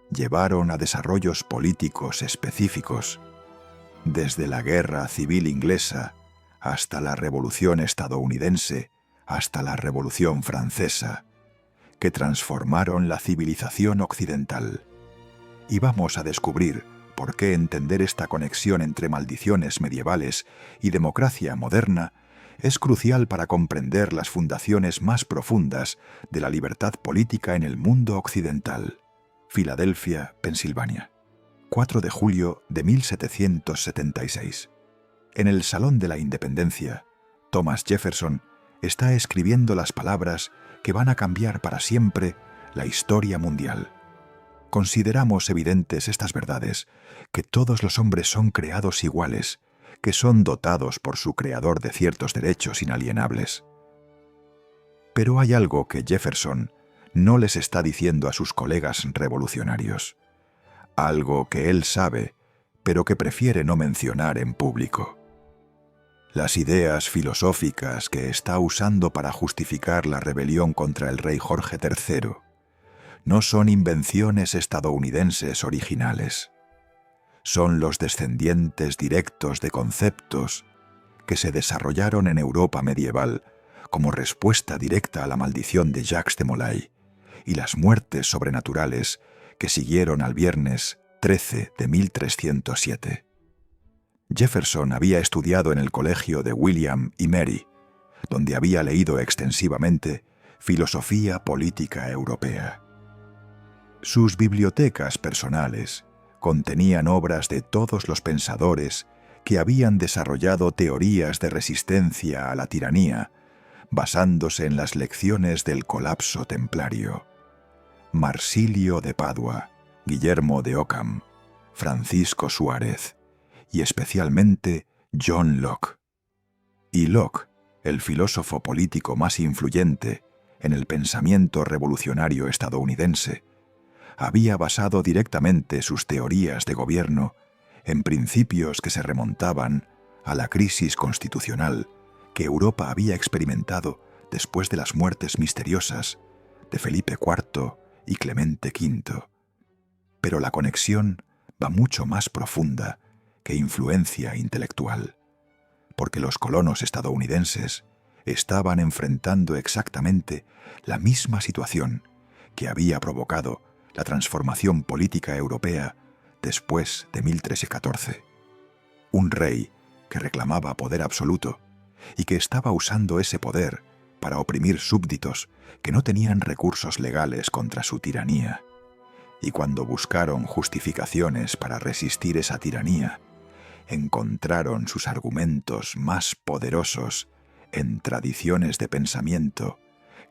llevaron a desarrollos políticos específicos, desde la Guerra Civil Inglesa hasta la Revolución Estadounidense, hasta la Revolución Francesa, que transformaron la civilización occidental. Y vamos a descubrir por qué entender esta conexión entre maldiciones medievales y democracia moderna es crucial para comprender las fundaciones más profundas de la libertad política en el mundo occidental. Filadelfia, Pensilvania, 4 de julio de 1776. En el Salón de la Independencia, Thomas Jefferson está escribiendo las palabras que van a cambiar para siempre la historia mundial. Consideramos evidentes estas verdades, que todos los hombres son creados iguales, que son dotados por su creador de ciertos derechos inalienables. Pero hay algo que Jefferson no les está diciendo a sus colegas revolucionarios, algo que él sabe, pero que prefiere no mencionar en público. Las ideas filosóficas que está usando para justificar la rebelión contra el rey Jorge III no son invenciones estadounidenses originales. Son los descendientes directos de conceptos que se desarrollaron en Europa medieval como respuesta directa a la maldición de Jacques de Molay y las muertes sobrenaturales que siguieron al viernes 13 de 1307. Jefferson había estudiado en el colegio de William y Mary, donde había leído extensivamente filosofía política europea. Sus bibliotecas personales contenían obras de todos los pensadores que habían desarrollado teorías de resistencia a la tiranía, basándose en las lecciones del colapso templario. Marsilio de Padua, Guillermo de Ockham, Francisco Suárez y especialmente John Locke. Y Locke, el filósofo político más influyente en el pensamiento revolucionario estadounidense, había basado directamente sus teorías de gobierno en principios que se remontaban a la crisis constitucional que Europa había experimentado después de las muertes misteriosas de Felipe IV y Clemente V. Pero la conexión va mucho más profunda que influencia intelectual, porque los colonos estadounidenses estaban enfrentando exactamente la misma situación que había provocado la transformación política europea después de 1314. Un rey que reclamaba poder absoluto y que estaba usando ese poder para oprimir súbditos que no tenían recursos legales contra su tiranía. Y cuando buscaron justificaciones para resistir esa tiranía, encontraron sus argumentos más poderosos en tradiciones de pensamiento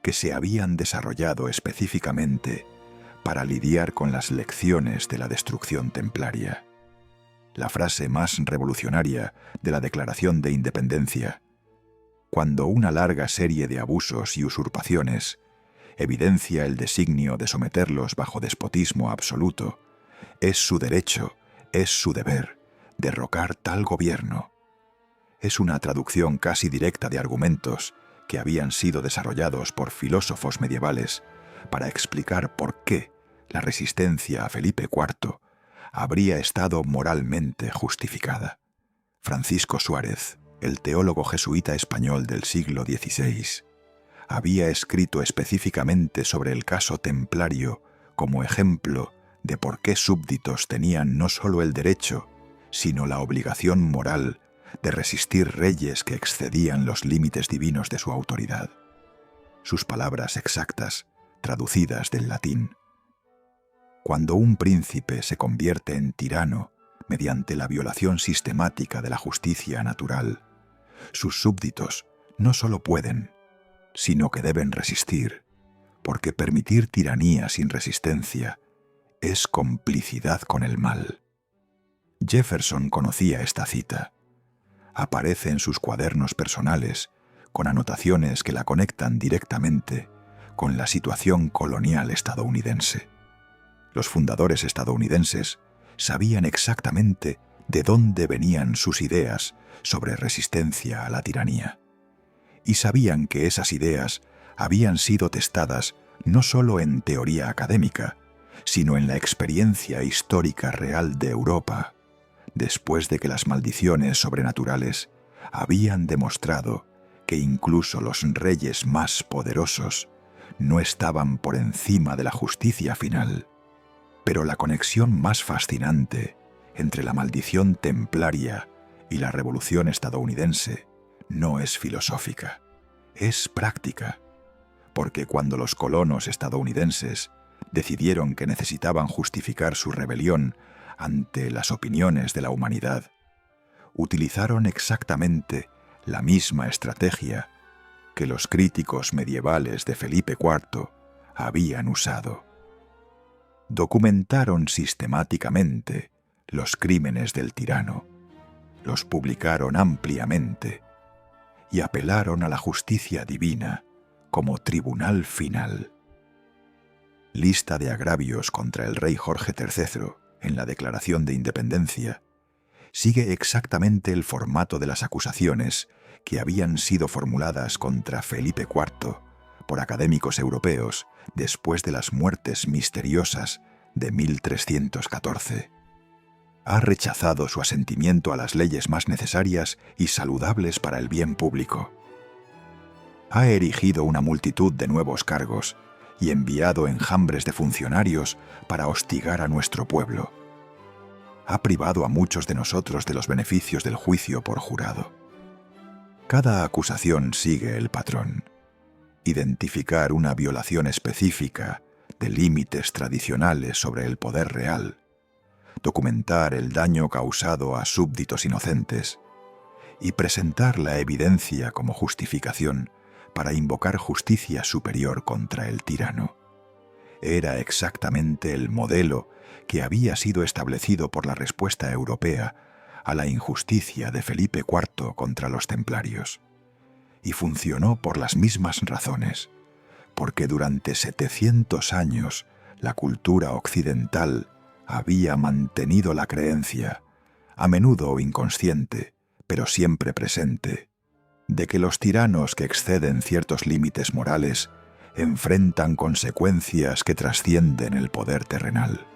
que se habían desarrollado específicamente para lidiar con las lecciones de la destrucción templaria. La frase más revolucionaria de la Declaración de Independencia: cuando una larga serie de abusos y usurpaciones evidencia el designio de someterlos bajo despotismo absoluto, es su derecho, es su deber, derrocar tal gobierno. Es una traducción casi directa de argumentos que habían sido desarrollados por filósofos medievales para explicar por qué la resistencia a Felipe IV habría estado moralmente justificada. Francisco Suárez, el teólogo jesuita español del siglo XVI, había escrito específicamente sobre el caso templario como ejemplo de por qué súbditos tenían no solo el derecho, sino la obligación moral de resistir reyes que excedían los límites divinos de su autoridad. Sus palabras exactas, traducidas del latín: cuando un príncipe se convierte en tirano mediante la violación sistemática de la justicia natural, sus súbditos no solo pueden, sino que deben resistir, porque permitir tiranía sin resistencia es complicidad con el mal. Jefferson conocía esta cita. Aparece en sus cuadernos personales, con anotaciones que la conectan directamente con la situación colonial estadounidense. Los fundadores estadounidenses sabían exactamente de dónde venían sus ideas sobre resistencia a la tiranía. Y sabían que esas ideas habían sido testadas no solo en teoría académica, sino en la experiencia histórica real de Europa, después de que las maldiciones sobrenaturales habían demostrado que incluso los reyes más poderosos no estaban por encima de la justicia final. Pero la conexión más fascinante entre la maldición templaria y la revolución estadounidense no es filosófica, es práctica, porque cuando los colonos estadounidenses decidieron que necesitaban justificar su rebelión ante las opiniones de la humanidad, utilizaron exactamente la misma estrategia que los críticos medievales de Felipe IV habían usado. Documentaron sistemáticamente los crímenes del tirano, los publicaron ampliamente y apelaron a la justicia divina como tribunal final. Lista de agravios contra el rey Jorge III en la Declaración de Independencia sigue exactamente el formato de las acusaciones que habían sido formuladas contra Felipe IV por académicos europeos después de las muertes misteriosas de 1314. Ha rechazado su asentimiento a las leyes más necesarias y saludables para el bien público. Ha erigido una multitud de nuevos cargos y enviado enjambres de funcionarios para hostigar a nuestro pueblo. Ha privado a muchos de nosotros de los beneficios del juicio por jurado. Cada acusación sigue el patrón: identificar una violación específica de límites tradicionales sobre el poder real, documentar el daño causado a súbditos inocentes y presentar la evidencia como justificación para invocar justicia superior contra el tirano. Era exactamente el modelo que había sido establecido por la respuesta europea a la injusticia de Felipe IV contra los templarios. Y funcionó por las mismas razones, porque durante 700 años la cultura occidental había mantenido la creencia, a menudo inconsciente, pero siempre presente, de que los tiranos que exceden ciertos límites morales enfrentan consecuencias que trascienden el poder terrenal.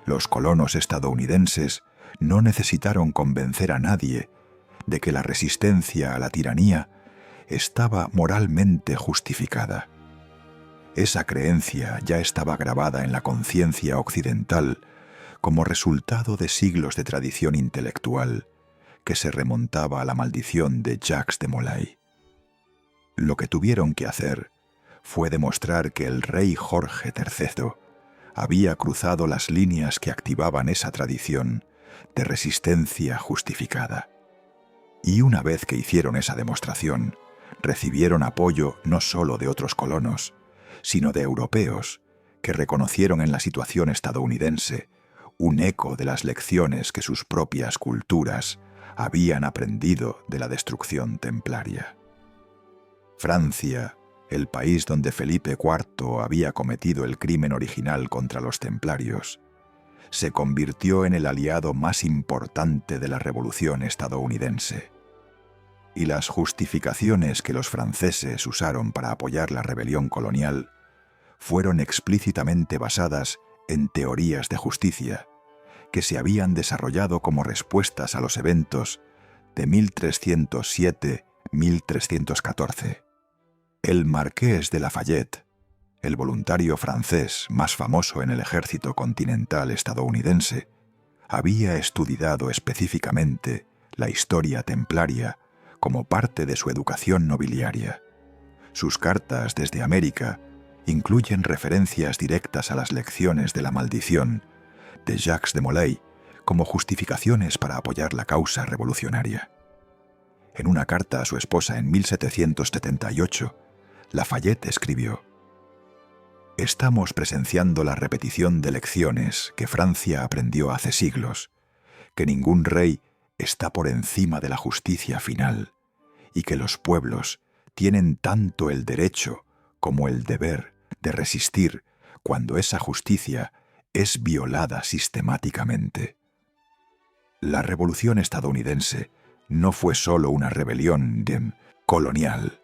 Los colonos estadounidenses no necesitaron convencer a nadie de que la resistencia a la tiranía estaba moralmente justificada. Esa creencia ya estaba grabada en la conciencia occidental como resultado de siglos de tradición intelectual que se remontaba a la maldición de Jacques de Molay. Lo que tuvieron que hacer fue demostrar que el rey Jorge III había cruzado las líneas que activaban esa tradición de resistencia justificada. Y una vez que hicieron esa demostración, recibieron apoyo no solo de otros colonos, sino de europeos que reconocieron en la situación estadounidense un eco de las lecciones que sus propias culturas habían aprendido de la destrucción templaria. Francia, el país donde Felipe IV había cometido el crimen original contra los templarios, se convirtió en el aliado más importante de la Revolución estadounidense. Y las justificaciones que los franceses usaron para apoyar la rebelión colonial fueron explícitamente basadas en teorías de justicia que se habían desarrollado como respuestas a los eventos de 1307-1314. El marqués de Lafayette, el voluntario francés más famoso en el ejército continental estadounidense, había estudiado específicamente la historia templaria como parte de su educación nobiliaria. Sus cartas desde América incluyen referencias directas a las lecciones de la maldición de Jacques de Molay como justificaciones para apoyar la causa revolucionaria. En una carta a su esposa en 1778, Lafayette escribió: «Estamos presenciando la repetición de lecciones que Francia aprendió hace siglos, que ningún rey está por encima de la justicia final y que los pueblos tienen tanto el derecho como el deber de resistir cuando esa justicia es violada sistemáticamente. La Revolución estadounidense no fue solo una rebelión colonial,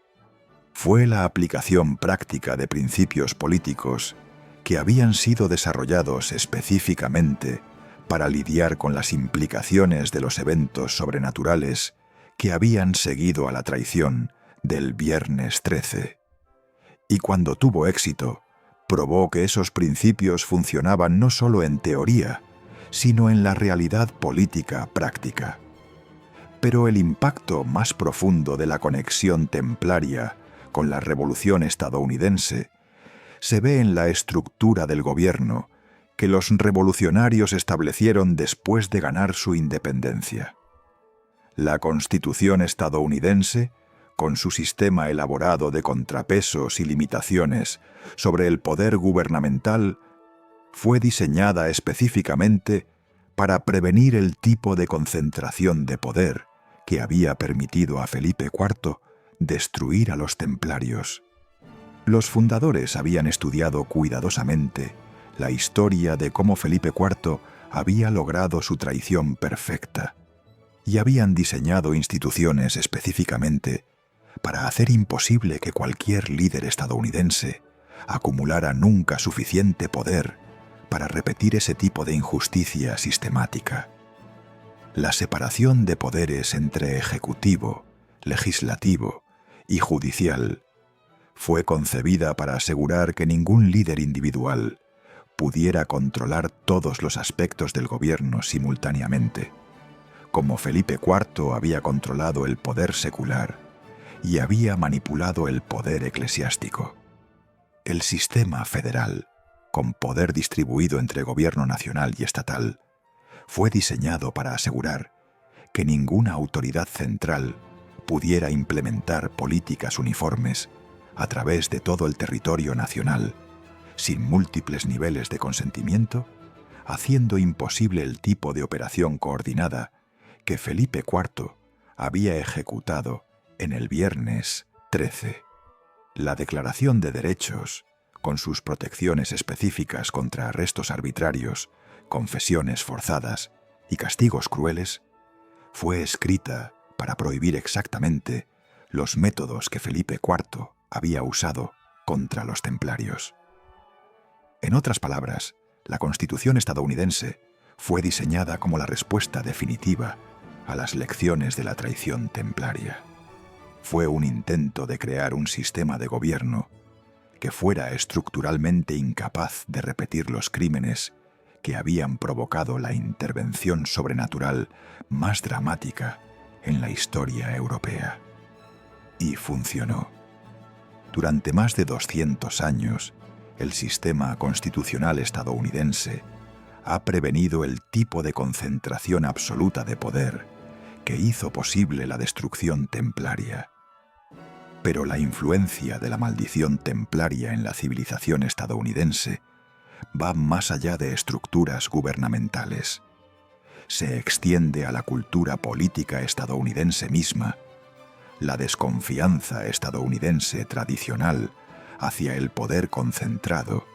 fue la aplicación práctica de principios políticos que habían sido desarrollados específicamente para lidiar con las implicaciones de los eventos sobrenaturales que habían seguido a la traición del Viernes 13. Y cuando tuvo éxito, probó que esos principios funcionaban no solo en teoría, sino en la realidad política práctica. Pero el impacto más profundo de la conexión templaria con la Revolución estadounidense se ve en la estructura del gobierno que los revolucionarios establecieron después de ganar su independencia. La Constitución estadounidense, con su sistema elaborado de contrapesos y limitaciones sobre el poder gubernamental, fue diseñada específicamente para prevenir el tipo de concentración de poder que había permitido a Felipe IV destruir a los templarios. Los fundadores habían estudiado cuidadosamente la historia de cómo Felipe IV había logrado su traición perfecta y habían diseñado instituciones específicamente para hacer imposible que cualquier líder estadounidense acumulara nunca suficiente poder para repetir ese tipo de injusticia sistemática. La separación de poderes entre ejecutivo, legislativo y judicial fue concebida para asegurar que ningún líder individual pudiera controlar todos los aspectos del gobierno simultáneamente, como Felipe IV había controlado el poder secular y había manipulado el poder eclesiástico. El sistema federal, con poder distribuido entre gobierno nacional y estatal, fue diseñado para asegurar que ninguna autoridad central pudiera implementar políticas uniformes a través de todo el territorio nacional, sin múltiples niveles de consentimiento, haciendo imposible el tipo de operación coordinada que Felipe IV había ejecutado en el Viernes 13. La Declaración de Derechos, con sus protecciones específicas contra arrestos arbitrarios, confesiones forzadas y castigos crueles, fue escrita para prohibir exactamente los métodos que Felipe IV había usado contra los templarios. En otras palabras, la Constitución estadounidense fue diseñada como la respuesta definitiva a las lecciones de la traición templaria. Fue un intento de crear un sistema de gobierno que fuera estructuralmente incapaz de repetir los crímenes que habían provocado la intervención sobrenatural más dramática en la historia europea. Y funcionó. Durante más de 200 años, el sistema constitucional estadounidense ha prevenido el tipo de concentración absoluta de poder que hizo posible la destrucción templaria. Pero la influencia de la maldición templaria en la civilización estadounidense va más allá de estructuras gubernamentales. Se extiende a la cultura política estadounidense misma. La desconfianza estadounidense tradicional hacia el poder concentrado,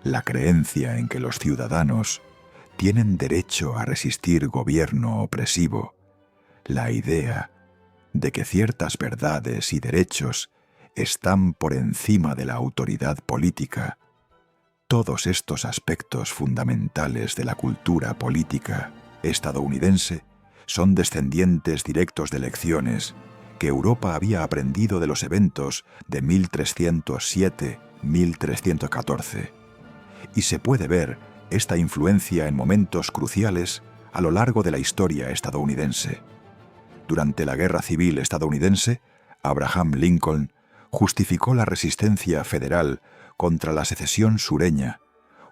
la creencia en que los ciudadanos tienen derecho a resistir gobierno opresivo, la idea de que ciertas verdades y derechos están por encima de la autoridad política. Todos estos aspectos fundamentales de la cultura política estadounidense son descendientes directos de lecciones que Europa había aprendido de los eventos de 1307-1314, y se puede ver esta influencia en momentos cruciales a lo largo de la historia estadounidense. Durante la Guerra Civil estadounidense, Abraham Lincoln justificó la resistencia federal contra la secesión sureña,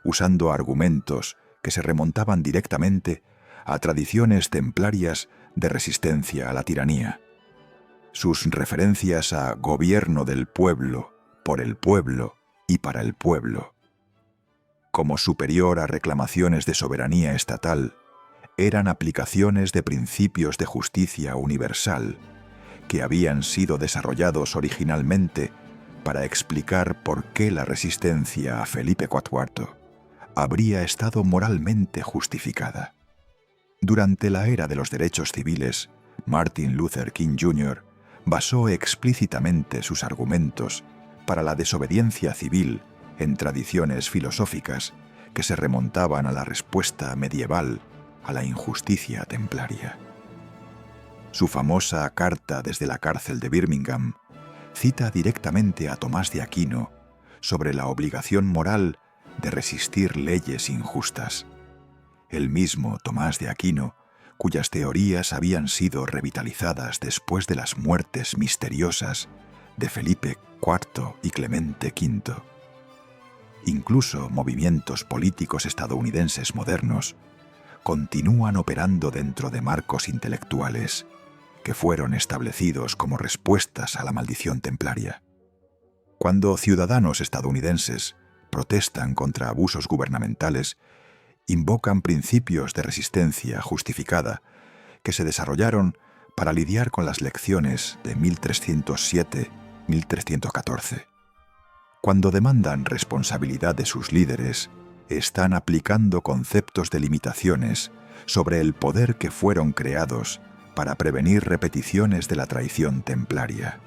usando argumentos que se remontaban directamente a tradiciones templarias de resistencia a la tiranía. Sus referencias a gobierno del pueblo, por el pueblo y para el pueblo, como superior a reclamaciones de soberanía estatal, eran aplicaciones de principios de justicia universal que habían sido desarrollados originalmente para explicar por qué la resistencia a Felipe IV habría estado moralmente justificada. Durante la era de los derechos civiles, Martin Luther King Jr. basó explícitamente sus argumentos para la desobediencia civil en tradiciones filosóficas que se remontaban a la respuesta medieval a la injusticia templaria. Su famosa carta desde la cárcel de Birmingham cita directamente a Tomás de Aquino sobre la obligación moral de resistir leyes injustas. El mismo Tomás de Aquino, cuyas teorías habían sido revitalizadas después de las muertes misteriosas de Felipe IV y Clemente V. Incluso movimientos políticos estadounidenses modernos continúan operando dentro de marcos intelectuales que fueron establecidos como respuestas a la maldición templaria. Cuando ciudadanos estadounidenses protestan contra abusos gubernamentales, invocan principios de resistencia justificada que se desarrollaron para lidiar con las lecciones de 1307-1314. Cuando demandan responsabilidad de sus líderes, están aplicando conceptos de limitaciones sobre el poder que fueron creados para prevenir repeticiones de la traición templaria.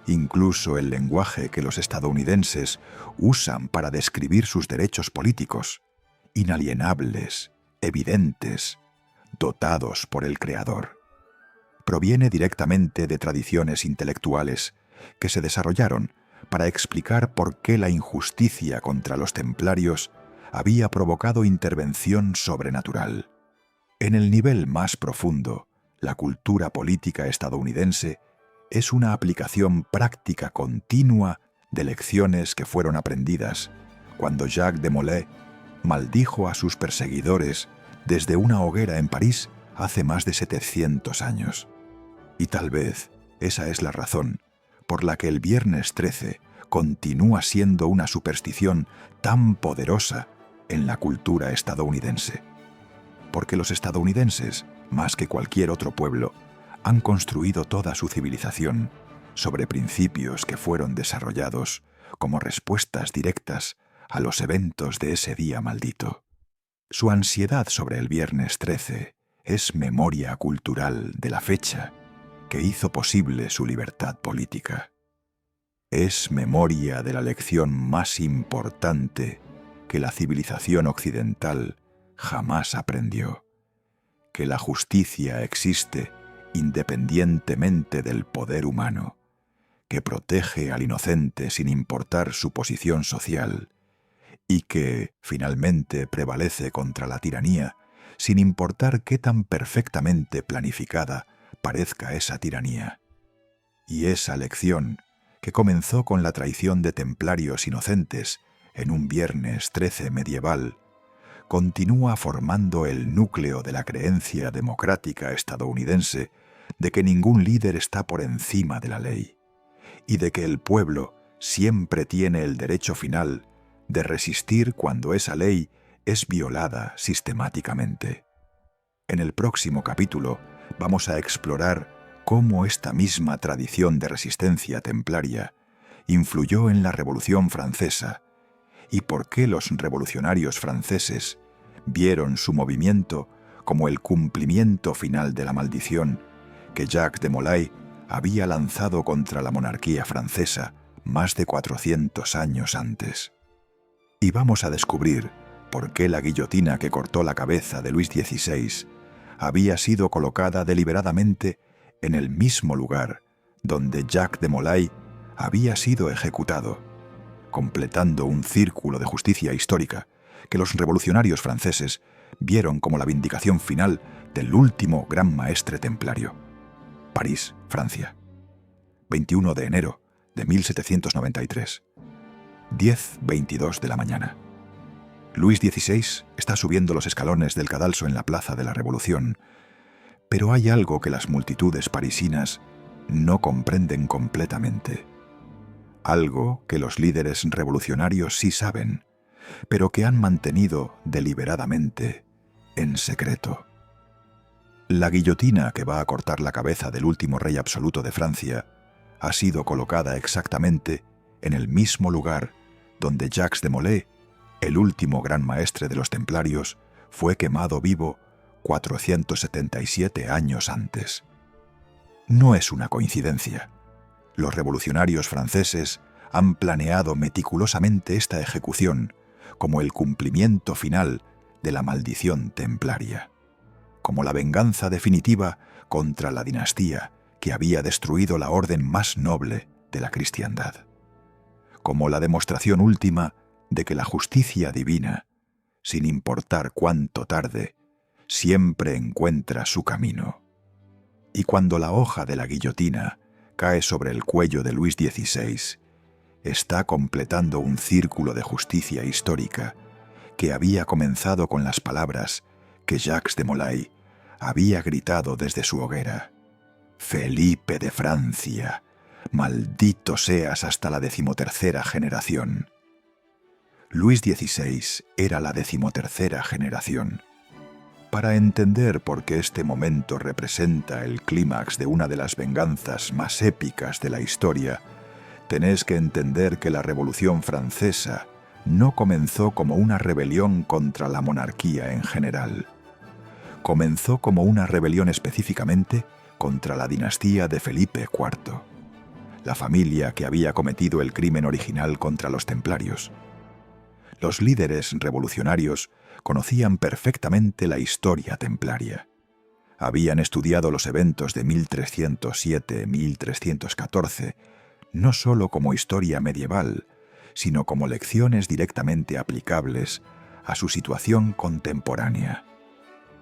Incluso el lenguaje que los estadounidenses usan para describir sus derechos políticos, inalienables, evidentes, dotados por el Creador, proviene directamente de tradiciones intelectuales que se desarrollaron para explicar por qué la injusticia contra los templarios había provocado intervención sobrenatural. En el nivel más profundo, la cultura política estadounidense es una aplicación práctica continua de lecciones que fueron aprendidas cuando Jacques de Molay maldijo a sus perseguidores desde una hoguera en París hace más de 700 años. Y tal vez esa es la razón por la que el Viernes 13 continúa siendo una superstición tan poderosa en la cultura estadounidense. Porque los estadounidenses, más que cualquier otro pueblo, han construido toda su civilización sobre principios que fueron desarrollados como respuestas directas a los eventos de ese día maldito. Su ansiedad sobre el Viernes 13 es memoria cultural de la fecha que hizo posible su libertad política. Es memoria de la lección más importante que la civilización occidental jamás aprendió: que la justicia existe independientemente del poder humano, que protege al inocente sin importar su posición social, y que, finalmente, prevalece contra la tiranía, sin importar qué tan perfectamente planificada parezca esa tiranía. Y esa lección, que comenzó con la traición de templarios inocentes en un Viernes 13 medieval, continúa formando el núcleo de la creencia democrática estadounidense de que ningún líder está por encima de la ley, y de que el pueblo siempre tiene el derecho final de resistir cuando esa ley es violada sistemáticamente. En el próximo capítulo vamos a explorar cómo esta misma tradición de resistencia templaria influyó en la Revolución Francesa y por qué los revolucionarios franceses vieron su movimiento como el cumplimiento final de la maldición que Jacques de Molay había lanzado contra la monarquía francesa más de 400 años antes. Y vamos a descubrir por qué la guillotina que cortó la cabeza de Luis XVI había sido colocada deliberadamente en el mismo lugar donde Jacques de Molay había sido ejecutado, completando un círculo de justicia histórica que los revolucionarios franceses vieron como la vindicación final del último gran maestre templario. París, Francia. 21 de enero de 1793. 10:22 de la mañana. Luis XVI está subiendo los escalones del cadalso en la Plaza de la Revolución, pero hay algo que las multitudes parisinas no comprenden completamente. Algo que los líderes revolucionarios sí saben, pero que han mantenido deliberadamente en secreto. La guillotina que va a cortar la cabeza del último rey absoluto de Francia ha sido colocada exactamente en el mismo lugar donde Jacques de Molay, el último gran maestre de los templarios, fue quemado vivo 477 años antes. No es una coincidencia. Los revolucionarios franceses han planeado meticulosamente esta ejecución como el cumplimiento final de la maldición templaria, como la venganza definitiva contra la dinastía que había destruido la orden más noble de la cristiandad, como la demostración última de que la justicia divina, sin importar cuánto tarde, siempre encuentra su camino. Y cuando la hoja de la guillotina cae sobre el cuello de Luis XVI, está completando un círculo de justicia histórica que había comenzado con las palabras que Jacques de Molay había gritado desde su hoguera: «Felipe de Francia, maldito seas hasta la 13ª generación». Luis XVI era la 13ª generación. Para entender por qué este momento representa el clímax de una de las venganzas más épicas de la historia, tenéis que entender que la Revolución Francesa no comenzó como una rebelión contra la monarquía en general. Comenzó como una rebelión específicamente contra la dinastía de Felipe IV, la familia que había cometido el crimen original contra los templarios. Los líderes revolucionarios conocían perfectamente la historia templaria. Habían estudiado los eventos de 1307-1314, no solo como historia medieval, sino como lecciones directamente aplicables a su situación contemporánea.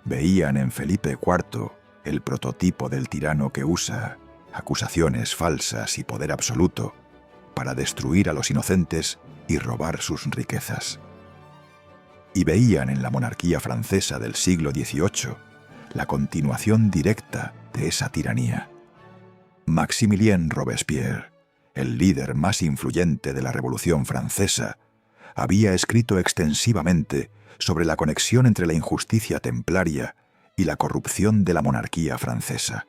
Veían en Felipe IV el prototipo del tirano que usa acusaciones falsas y poder absoluto para destruir a los inocentes y robar sus riquezas. Y veían en la monarquía francesa del siglo XVIII la continuación directa de esa tiranía. Maximilien Robespierre, el líder más influyente de la Revolución Francesa, había escrito extensivamente sobre la conexión entre la injusticia templaria y la corrupción de la monarquía francesa.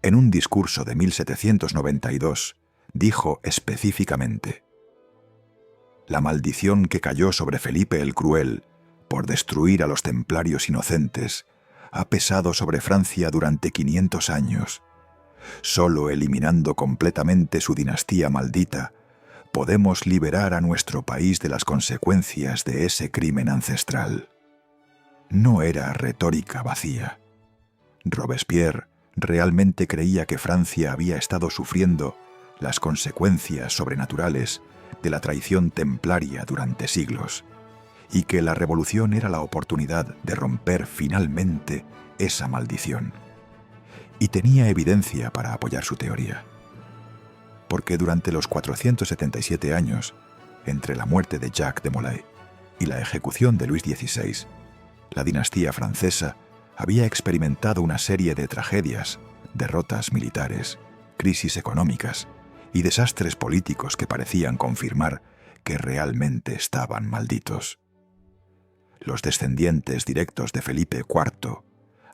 En un discurso de 1792, dijo específicamente: «La maldición que cayó sobre Felipe el Cruel por destruir a los templarios inocentes ha pesado sobre Francia durante 500 años. Solo eliminando completamente su dinastía maldita, podemos liberar a nuestro país de las consecuencias de ese crimen ancestral». No era retórica vacía. Robespierre realmente creía que Francia había estado sufriendo las consecuencias sobrenaturales de la traición templaria durante siglos, y que la revolución era la oportunidad de romper finalmente esa maldición. Y tenía evidencia para apoyar su teoría. Porque durante los 477 años, entre la muerte de Jacques de Molay y la ejecución de Luis XVI, la dinastía francesa había experimentado una serie de tragedias, derrotas militares, crisis económicas y desastres políticos que parecían confirmar que realmente estaban malditos. Los descendientes directos de Felipe IV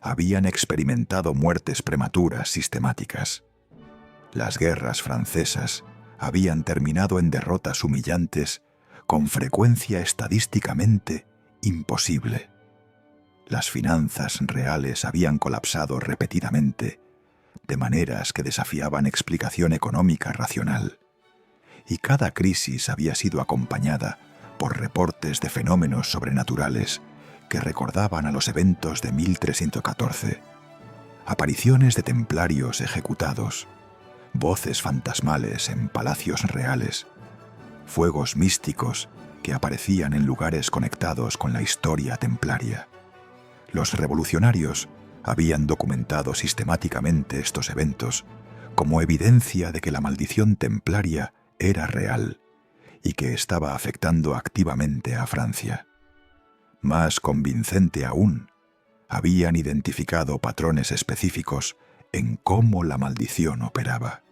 habían experimentado muertes prematuras sistemáticas. Las guerras francesas habían terminado en derrotas humillantes con frecuencia estadísticamente imposible. Las finanzas reales habían colapsado repetidamente, de maneras que desafiaban explicación económica racional. Y cada crisis había sido acompañada por reportes de fenómenos sobrenaturales que recordaban a los eventos de 1314. Apariciones de templarios ejecutados, voces fantasmales en palacios reales, fuegos místicos que aparecían en lugares conectados con la historia templaria. Los revolucionarios habían documentado sistemáticamente estos eventos como evidencia de que la maldición templaria era real y que estaba afectando activamente a Francia. Más convincente aún, habían identificado patrones específicos en cómo la maldición operaba.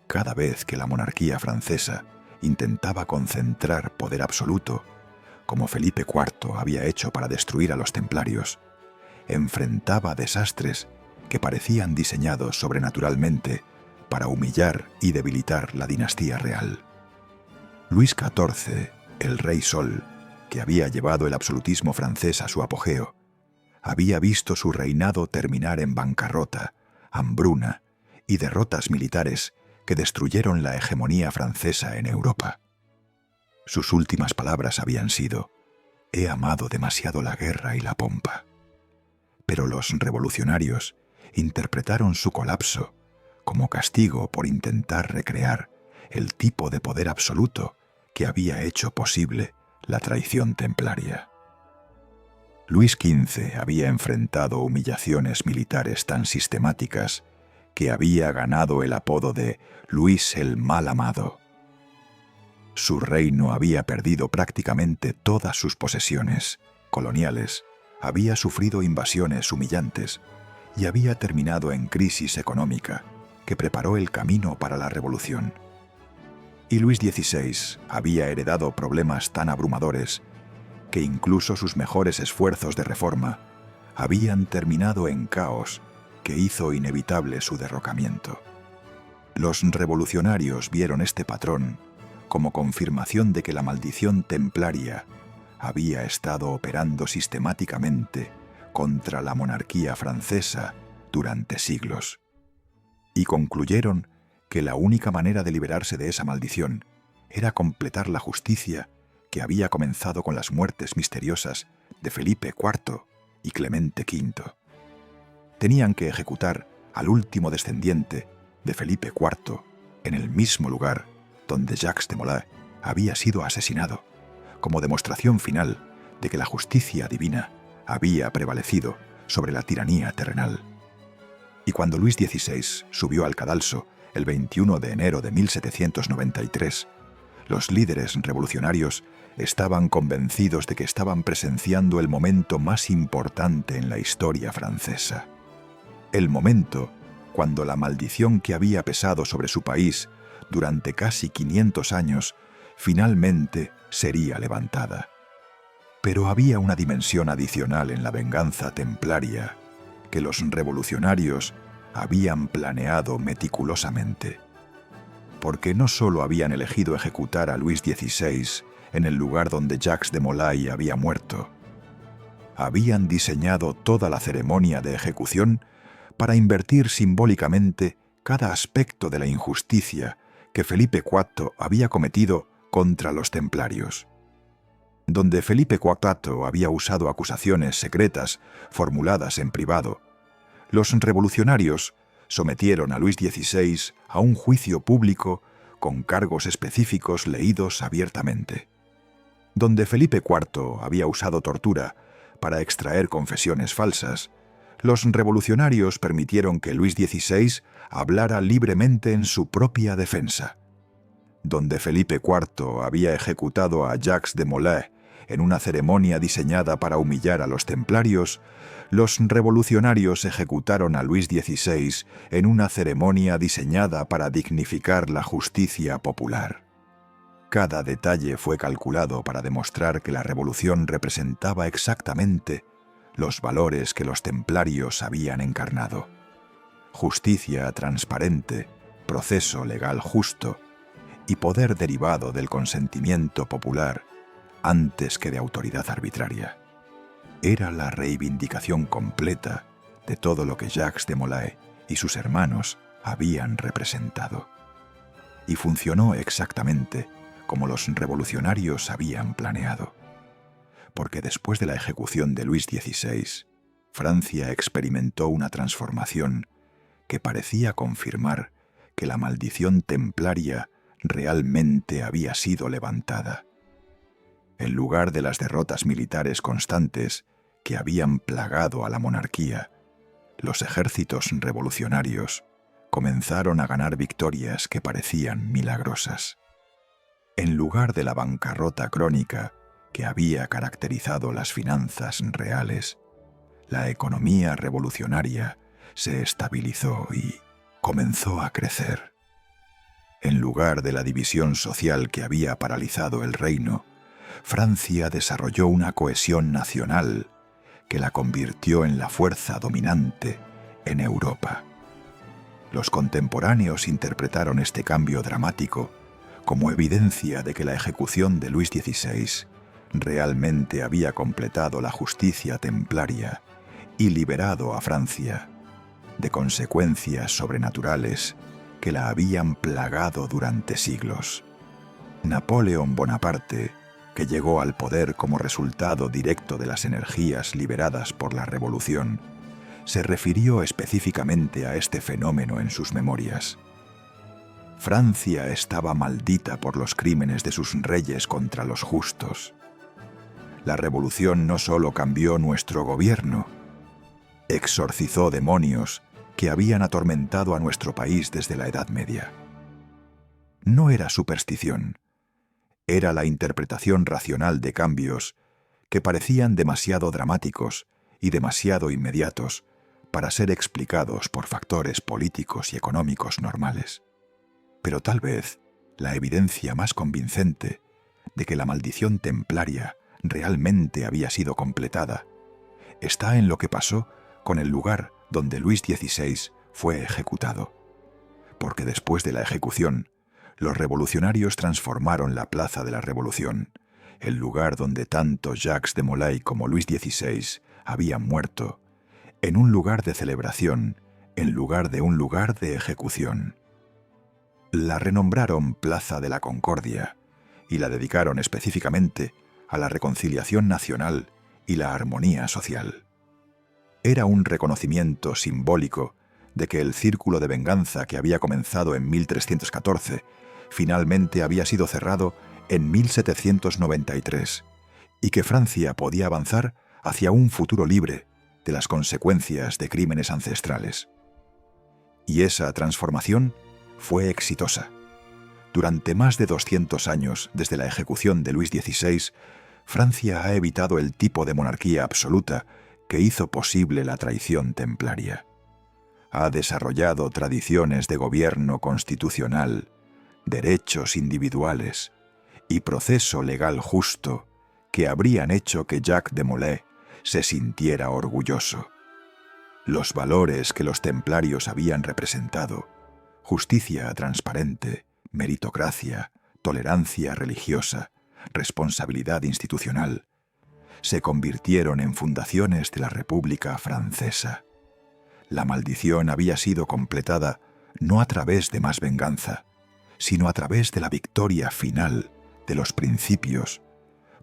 Cada vez que la monarquía francesa intentaba concentrar poder absoluto, como Felipe IV había hecho para destruir a los templarios, enfrentaba desastres que parecían diseñados sobrenaturalmente para humillar y debilitar la dinastía real. Luis XIV, el Rey Sol, que había llevado el absolutismo francés a su apogeo, había visto su reinado terminar en bancarrota, hambruna y derrotas militares que destruyeron la hegemonía francesa en Europa. Sus últimas palabras habían sido: «He amado demasiado la guerra y la pompa». Pero los revolucionarios interpretaron su colapso como castigo por intentar recrear el tipo de poder absoluto que había hecho posible la traición templaria. Luis XV había enfrentado humillaciones militares tan sistemáticas que había ganado el apodo de Luis el Mal Amado. Su reino había perdido prácticamente todas sus posesiones coloniales, había sufrido invasiones humillantes y había terminado en crisis económica que preparó el camino para la revolución. Y Luis XVI había heredado problemas tan abrumadores que incluso sus mejores esfuerzos de reforma habían terminado en caos que hizo inevitable su derrocamiento. Los revolucionarios vieron este patrón como confirmación de que la maldición templaria había estado operando sistemáticamente contra la monarquía francesa durante siglos, y concluyeron que la única manera de liberarse de esa maldición era completar la justicia que había comenzado con las muertes misteriosas de Felipe IV y Clemente V. Tenían que ejecutar al último descendiente de Felipe IV en el mismo lugar donde Jacques de Molay había sido asesinado, como demostración final de que la justicia divina había prevalecido sobre la tiranía terrenal. Y cuando Luis XVI subió al cadalso el 21 de enero de 1793, los líderes revolucionarios estaban convencidos de que estaban presenciando el momento más importante en la historia francesa. El momento cuando la maldición que había pesado sobre su país durante casi 500 años finalmente sería levantada. Pero había una dimensión adicional en la venganza templaria que los revolucionarios habían planeado meticulosamente. Porque no solo habían elegido ejecutar a Luis XVI en el lugar donde Jacques de Molay había muerto, habían diseñado toda la ceremonia de ejecución para invertir simbólicamente cada aspecto de la injusticia que Felipe IV había cometido contra los templarios. Donde Felipe IV había usado acusaciones secretas formuladas en privado, los revolucionarios sometieron a Luis XVI a un juicio público con cargos específicos leídos abiertamente. Donde Felipe IV había usado tortura para extraer confesiones falsas, los revolucionarios permitieron que Luis XVI hablara libremente en su propia defensa. Donde Felipe IV había ejecutado a Jacques de Molay en una ceremonia diseñada para humillar a los templarios, los revolucionarios ejecutaron a Luis XVI en una ceremonia diseñada para dignificar la justicia popular. Cada detalle fue calculado para demostrar que la revolución representaba exactamente los valores que los templarios habían encarnado: justicia transparente, proceso legal justo y poder derivado del consentimiento popular antes que de autoridad arbitraria. Era la reivindicación completa de todo lo que Jacques de Molay y sus hermanos habían representado. Y funcionó exactamente como los revolucionarios habían planeado. Porque después de la ejecución de Luis XVI, Francia experimentó una transformación que parecía confirmar que la maldición templaria realmente había sido levantada. En lugar de las derrotas militares constantes que habían plagado a la monarquía, los ejércitos revolucionarios comenzaron a ganar victorias que parecían milagrosas. En lugar de la bancarrota crónica que había caracterizado las finanzas reales, la economía revolucionaria se estabilizó y comenzó a crecer. En lugar de la división social que había paralizado el reino, Francia desarrolló una cohesión nacional que la convirtió en la fuerza dominante en Europa. Los contemporáneos interpretaron este cambio dramático como evidencia de que la ejecución de Luis XVI realmente había completado la justicia templaria y liberado a Francia de consecuencias sobrenaturales que la habían plagado durante siglos. Napoleón Bonaparte, que llegó al poder como resultado directo de las energías liberadas por la Revolución, se refirió específicamente a este fenómeno en sus memorias. Francia estaba maldita por los crímenes de sus reyes contra los justos. La Revolución no solo cambió nuestro gobierno, exorcizó demonios que habían atormentado a nuestro país desde la Edad Media. No era superstición, era la interpretación racional de cambios que parecían demasiado dramáticos y demasiado inmediatos para ser explicados por factores políticos y económicos normales. Pero tal vez la evidencia más convincente de que la maldición templaria realmente había sido completada está en lo que pasó con el lugar donde Luis XVI fue ejecutado. Porque después de la ejecución, los revolucionarios transformaron la Plaza de la Revolución, el lugar donde tanto Jacques de Molay como Luis XVI habían muerto, en un lugar de celebración en lugar de un lugar de ejecución. La renombraron Plaza de la Concordia y la dedicaron específicamente a la reconciliación nacional y la armonía social. Era un reconocimiento simbólico de que el círculo de venganza que había comenzado en 1314 finalmente había sido cerrado en 1793 y que Francia podía avanzar hacia un futuro libre de las consecuencias de crímenes ancestrales. Y esa transformación fue exitosa. Durante más de 200 años desde la ejecución de Luis XVI, Francia ha evitado el tipo de monarquía absoluta que hizo posible la traición templaria. Ha desarrollado tradiciones de gobierno constitucional, derechos individuales y proceso legal justo que habrían hecho que Jacques de Molay se sintiera orgulloso. Los valores que los templarios habían representado, justicia transparente, meritocracia, tolerancia religiosa, responsabilidad institucional, se convirtieron en fundaciones de la República Francesa. La maldición había sido completada no a través de más venganza, sino a través de la victoria final de los principios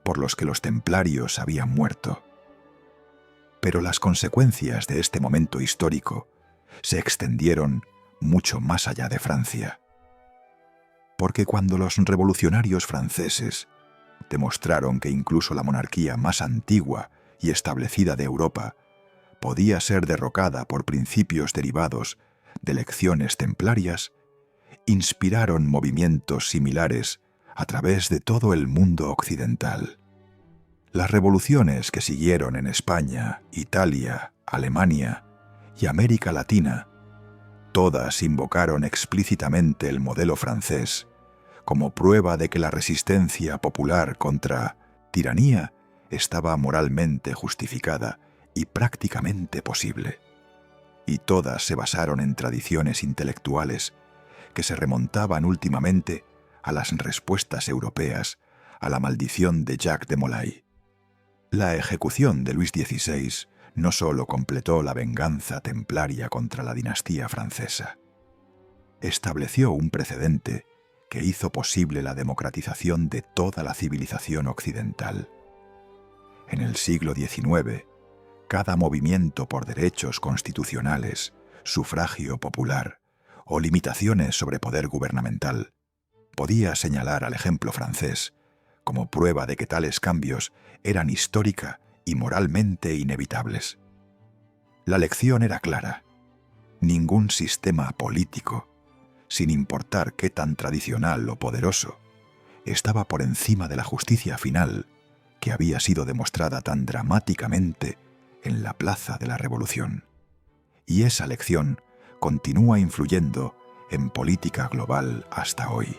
por los que los templarios habían muerto. Pero las consecuencias de este momento histórico se extendieron mucho más allá de Francia. Porque cuando los revolucionarios franceses demostraron que incluso la monarquía más antigua y establecida de Europa podía ser derrocada por principios derivados de lecciones templarias, inspiraron movimientos similares a través de todo el mundo occidental. Las revoluciones que siguieron en España, Italia, Alemania y América Latina, todas invocaron explícitamente el modelo francés como prueba de que la resistencia popular contra tiranía estaba moralmente justificada y prácticamente posible. Y todas se basaron en tradiciones intelectuales que se remontaban últimamente a las respuestas europeas a la maldición de Jacques de Molay. La ejecución de Luis XVI no solo completó la venganza templaria contra la dinastía francesa, estableció un precedente que hizo posible la democratización de toda la civilización occidental. En el siglo XIX, cada movimiento por derechos constitucionales, sufragio popular o limitaciones sobre poder gubernamental podía señalar al ejemplo francés como prueba de que tales cambios eran histórica y moralmente inevitables. La lección era clara. Ningún sistema político, sin importar qué tan tradicional o poderoso, estaba por encima de la justicia final que había sido demostrada tan dramáticamente en la Plaza de la Revolución. Y esa lección continúa influyendo en política global hasta hoy.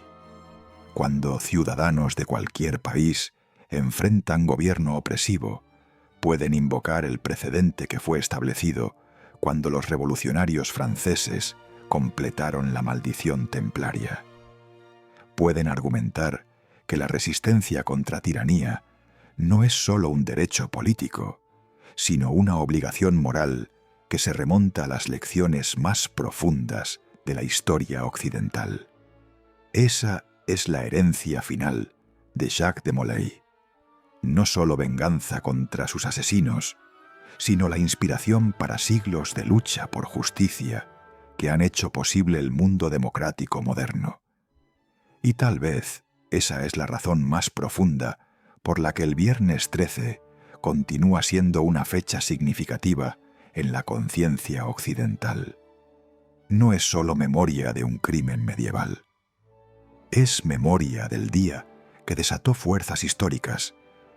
Cuando ciudadanos de cualquier país enfrentan gobierno opresivo, pueden invocar el precedente que fue establecido cuando los revolucionarios franceses completaron la maldición templaria. Pueden argumentar que la resistencia contra tiranía no es solo un derecho político, sino una obligación moral que se remonta a las lecciones más profundas de la historia occidental. Esa es la herencia final de Jacques de Molay. No solo venganza contra sus asesinos, sino la inspiración para siglos de lucha por justicia que han hecho posible el mundo democrático moderno. Y tal vez esa es la razón más profunda por la que el Viernes 13 continúa siendo una fecha significativa en la conciencia occidental. No es solo memoria de un crimen medieval. Es memoria del día que desató fuerzas históricas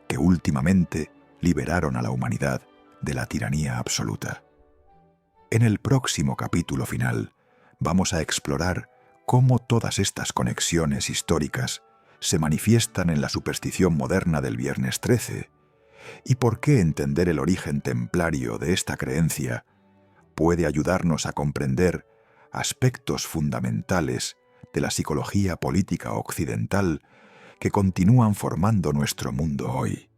que últimamente liberaron a la humanidad de la tiranía absoluta. En el próximo capítulo final vamos a explorar cómo todas estas conexiones históricas se manifiestan en la superstición moderna del Viernes 13 y por qué entender el origen templario de esta creencia puede ayudarnos a comprender aspectos fundamentales de la psicología política occidental que continúan formando nuestro mundo hoy.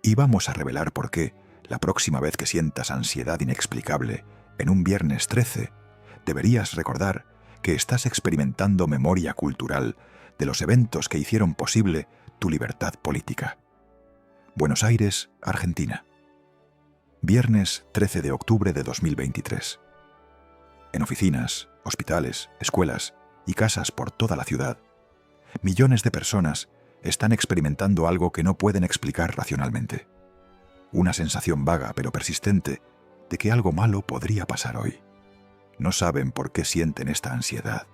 Y vamos a revelar por qué, la próxima vez que sientas ansiedad inexplicable en un Viernes 13, deberías recordar que estás experimentando memoria cultural de los eventos que hicieron posible tu libertad política. Buenos Aires, Argentina. Viernes 13 de octubre de 2023. En oficinas, hospitales, escuelas y casas por toda la ciudad, millones de personas están experimentando algo que no pueden explicar racionalmente. Una sensación vaga pero persistente de que algo malo podría pasar hoy. No saben por qué sienten esta ansiedad.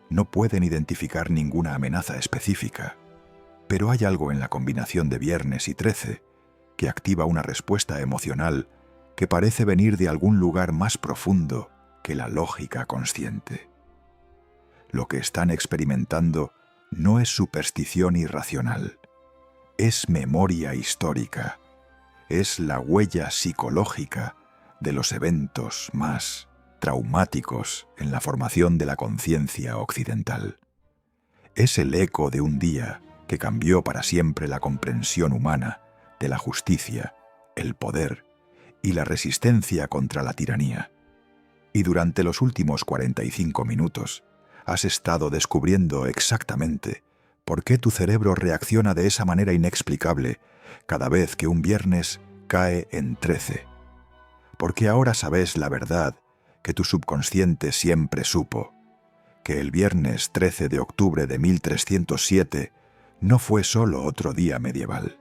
No pueden identificar ninguna amenaza específica, pero hay algo en la combinación de Viernes y 13 que activa una respuesta emocional que parece venir de algún lugar más profundo que la lógica consciente. Lo que están experimentando no es superstición irracional, es memoria histórica, es la huella psicológica de los eventos más traumáticos en la formación de la conciencia occidental. Es el eco de un día que cambió para siempre la comprensión humana de la justicia, el poder y la resistencia contra la tiranía. Y durante los últimos 45 minutos has estado descubriendo exactamente por qué tu cerebro reacciona de esa manera inexplicable cada vez que un viernes cae en 13. Porque ahora sabes la verdad que tu subconsciente siempre supo, que el Viernes 13 de octubre de 1307 no fue solo otro día medieval.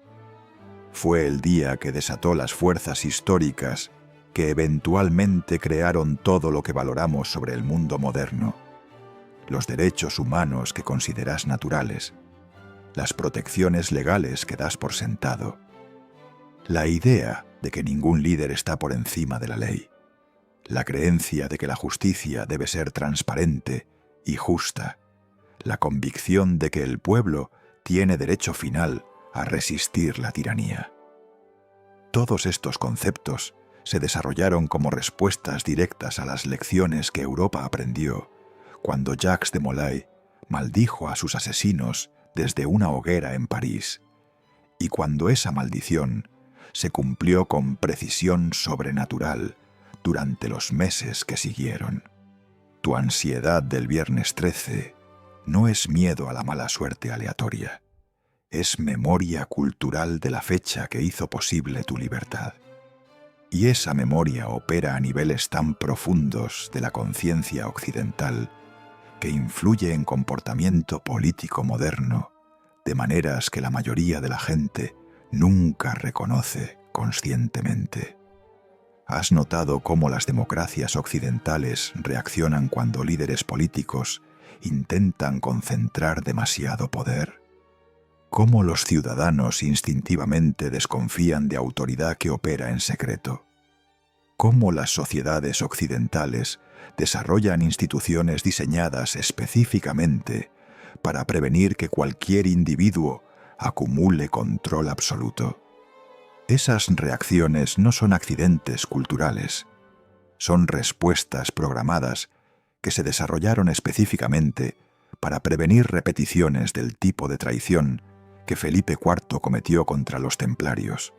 Fue el día que desató las fuerzas históricas que eventualmente crearon todo lo que valoramos sobre el mundo moderno. Los derechos humanos que consideras naturales, las protecciones legales que das por sentado, la idea de que ningún líder está por encima de la ley, la creencia de que la justicia debe ser transparente y justa, la convicción de que el pueblo tiene derecho final a resistir la tiranía. Todos estos conceptos se desarrollaron como respuestas directas a las lecciones que Europa aprendió cuando Jacques de Molay maldijo a sus asesinos desde una hoguera en París, y cuando esa maldición se cumplió con precisión sobrenatural durante los meses que siguieron. Tu ansiedad del Viernes 13 no es miedo a la mala suerte aleatoria, es memoria cultural de la fecha que hizo posible tu libertad. Y esa memoria opera a niveles tan profundos de la conciencia occidental que influye en comportamiento político moderno de maneras que la mayoría de la gente nunca reconoce conscientemente. ¿Has notado cómo las democracias occidentales reaccionan cuando líderes políticos intentan concentrar demasiado poder? ¿Cómo los ciudadanos instintivamente desconfían de autoridad que opera en secreto? ¿Cómo las sociedades occidentales desarrollan instituciones diseñadas específicamente para prevenir que cualquier individuo acumule control absoluto? Esas reacciones no son accidentes culturales, son respuestas programadas que se desarrollaron específicamente para prevenir repeticiones del tipo de traición que Felipe IV cometió contra los templarios.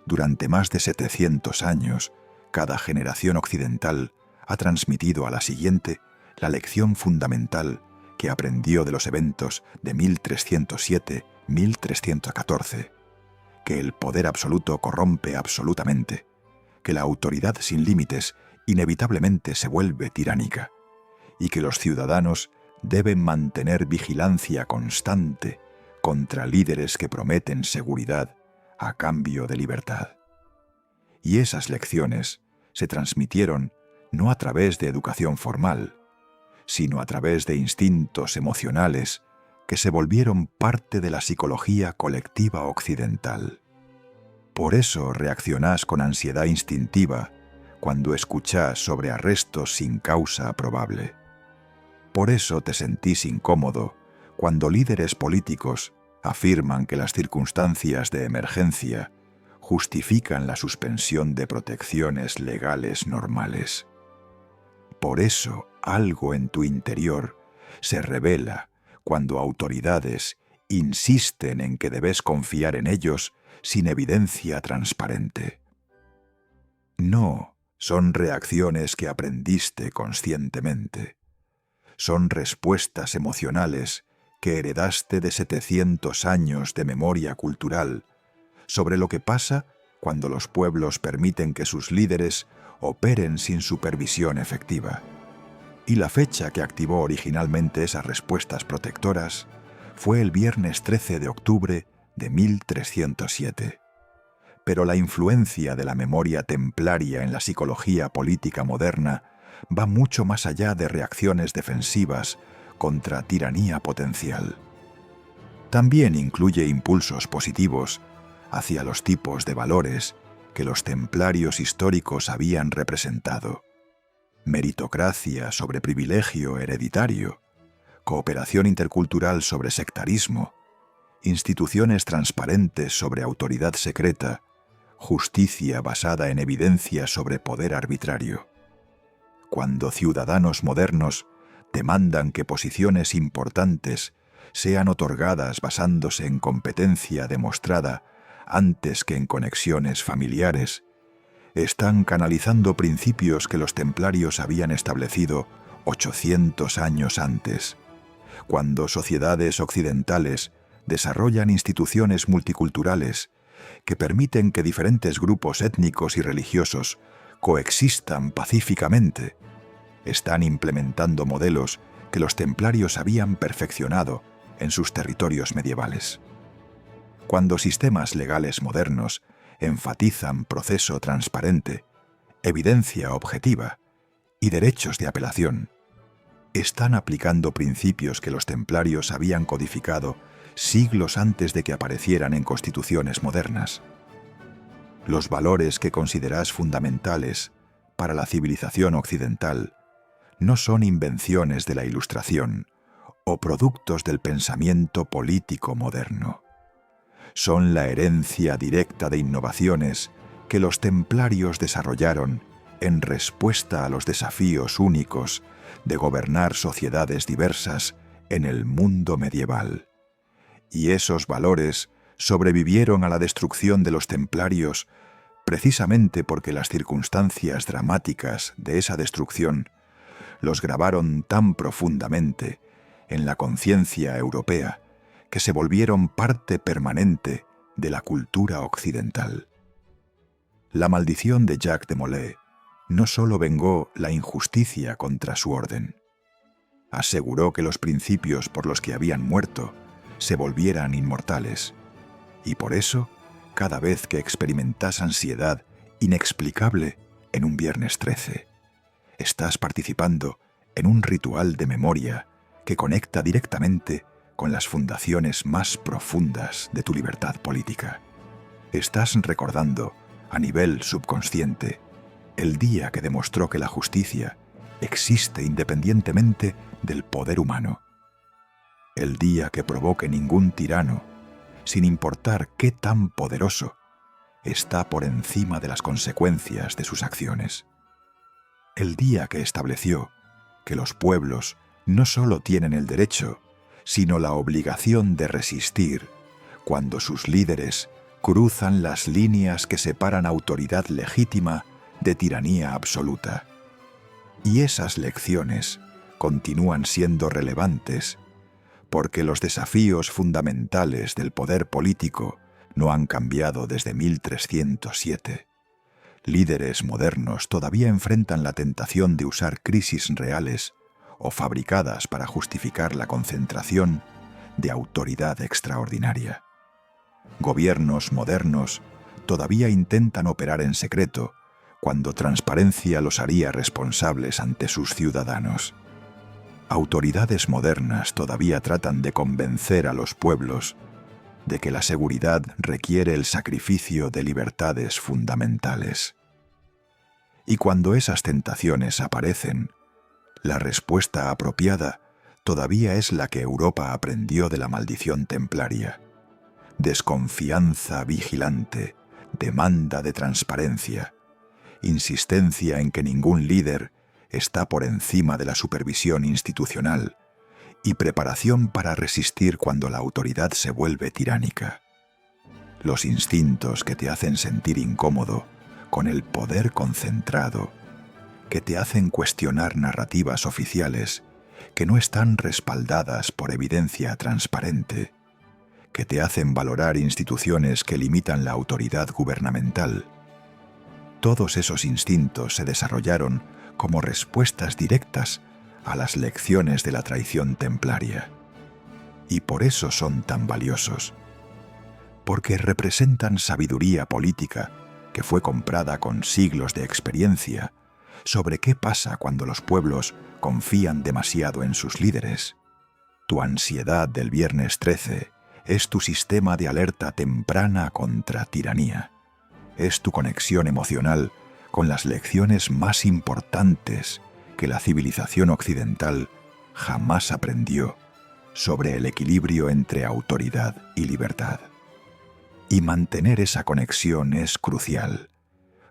Durante más de 700 años, cada generación occidental ha transmitido a la siguiente la lección fundamental que aprendió de los eventos de 1307-1314, que el poder absoluto corrompe absolutamente, que la autoridad sin límites inevitablemente se vuelve tiránica, y que los ciudadanos deben mantener vigilancia constante contra líderes que prometen seguridad a cambio de libertad. Y esas lecciones se transmitieron no a través de educación formal, sino a través de instintos emocionales que se volvieron parte de la psicología colectiva occidental. Por eso reaccionás con ansiedad instintiva cuando escuchás sobre arrestos sin causa probable. Por eso te sentís incómodo cuando líderes políticos afirman que las circunstancias de emergencia justifican la suspensión de protecciones legales normales. Por eso algo en tu interior se revela cuando autoridades insisten en que debes confiar en ellos sin evidencia transparente. No son reacciones que aprendiste conscientemente. Son respuestas emocionales que heredaste de 700 años de memoria cultural sobre lo que pasa cuando los pueblos permiten que sus líderes operen sin supervisión efectiva. Y la fecha que activó originalmente esas respuestas protectoras fue el viernes 13 de octubre de 1307. Pero la influencia de la memoria templaria en la psicología política moderna va mucho más allá de reacciones defensivas contra tiranía potencial. También incluye impulsos positivos hacia los tipos de valores que los templarios históricos habían representado: meritocracia sobre privilegio hereditario, cooperación intercultural sobre sectarismo, instituciones transparentes sobre autoridad secreta, justicia basada en evidencia sobre poder arbitrario. Cuando ciudadanos modernos demandan que posiciones importantes sean otorgadas basándose en competencia demostrada antes que en conexiones familiares, están canalizando principios que los templarios habían establecido 800 años antes, cuando sociedades occidentales desarrollan instituciones multiculturales que permiten que diferentes grupos étnicos y religiosos coexistan pacíficamente. Están implementando modelos que los templarios habían perfeccionado en sus territorios medievales. Cuando sistemas legales modernos enfatizan proceso transparente, evidencia objetiva y derechos de apelación, están aplicando principios que los templarios habían codificado siglos antes de que aparecieran en constituciones modernas. Los valores que considerás fundamentales para la civilización occidental no son invenciones de la Ilustración o productos del pensamiento político moderno. Son la herencia directa de innovaciones que los templarios desarrollaron en respuesta a los desafíos únicos de gobernar sociedades diversas en el mundo medieval. Y esos valores sobrevivieron a la destrucción de los templarios precisamente porque las circunstancias dramáticas de esa destrucción los grabaron tan profundamente en la conciencia europea que se volvieron parte permanente de la cultura occidental. La maldición de Jacques de Molay no solo vengó la injusticia contra su orden, aseguró que los principios por los que habían muerto se volvieran inmortales, y por eso, cada vez que experimentas ansiedad inexplicable en un viernes 13, estás participando en un ritual de memoria que conecta directamente con las fundaciones más profundas de tu libertad política. Estás recordando, a nivel subconsciente, el día que demostró que la justicia existe independientemente del poder humano. El día que probó que ningún tirano, sin importar qué tan poderoso, está por encima de las consecuencias de sus acciones. El día que estableció que los pueblos no solo tienen el derecho, sino la obligación de resistir cuando sus líderes cruzan las líneas que separan autoridad legítima de tiranía absoluta. Y esas lecciones continúan siendo relevantes porque los desafíos fundamentales del poder político no han cambiado desde 1307. Líderes modernos todavía enfrentan la tentación de usar crisis reales o fabricadas para justificar la concentración de autoridad extraordinaria. Gobiernos modernos todavía intentan operar en secreto cuando transparencia los haría responsables ante sus ciudadanos. Autoridades modernas todavía tratan de convencer a los pueblos de que la seguridad requiere el sacrificio de libertades fundamentales. Y cuando esas tentaciones aparecen, la respuesta apropiada todavía es la que Europa aprendió de la maldición templaria: desconfianza vigilante, demanda de transparencia, insistencia en que ningún líder está por encima de la supervisión institucional y preparación para resistir cuando la autoridad se vuelve tiránica. Los instintos que te hacen sentir incómodo con el poder concentrado, que te hacen cuestionar narrativas oficiales que no están respaldadas por evidencia transparente, que te hacen valorar instituciones que limitan la autoridad gubernamental. Todos esos instintos se desarrollaron como respuestas directas a las lecciones de la traición templaria. Y por eso son tan valiosos, porque representan sabiduría política que fue comprada con siglos de experiencia sobre qué pasa cuando los pueblos confían demasiado en sus líderes. Tu ansiedad del viernes 13 es tu sistema de alerta temprana contra tiranía. Es tu conexión emocional con las lecciones más importantes que la civilización occidental jamás aprendió sobre el equilibrio entre autoridad y libertad. Y mantener esa conexión es crucial,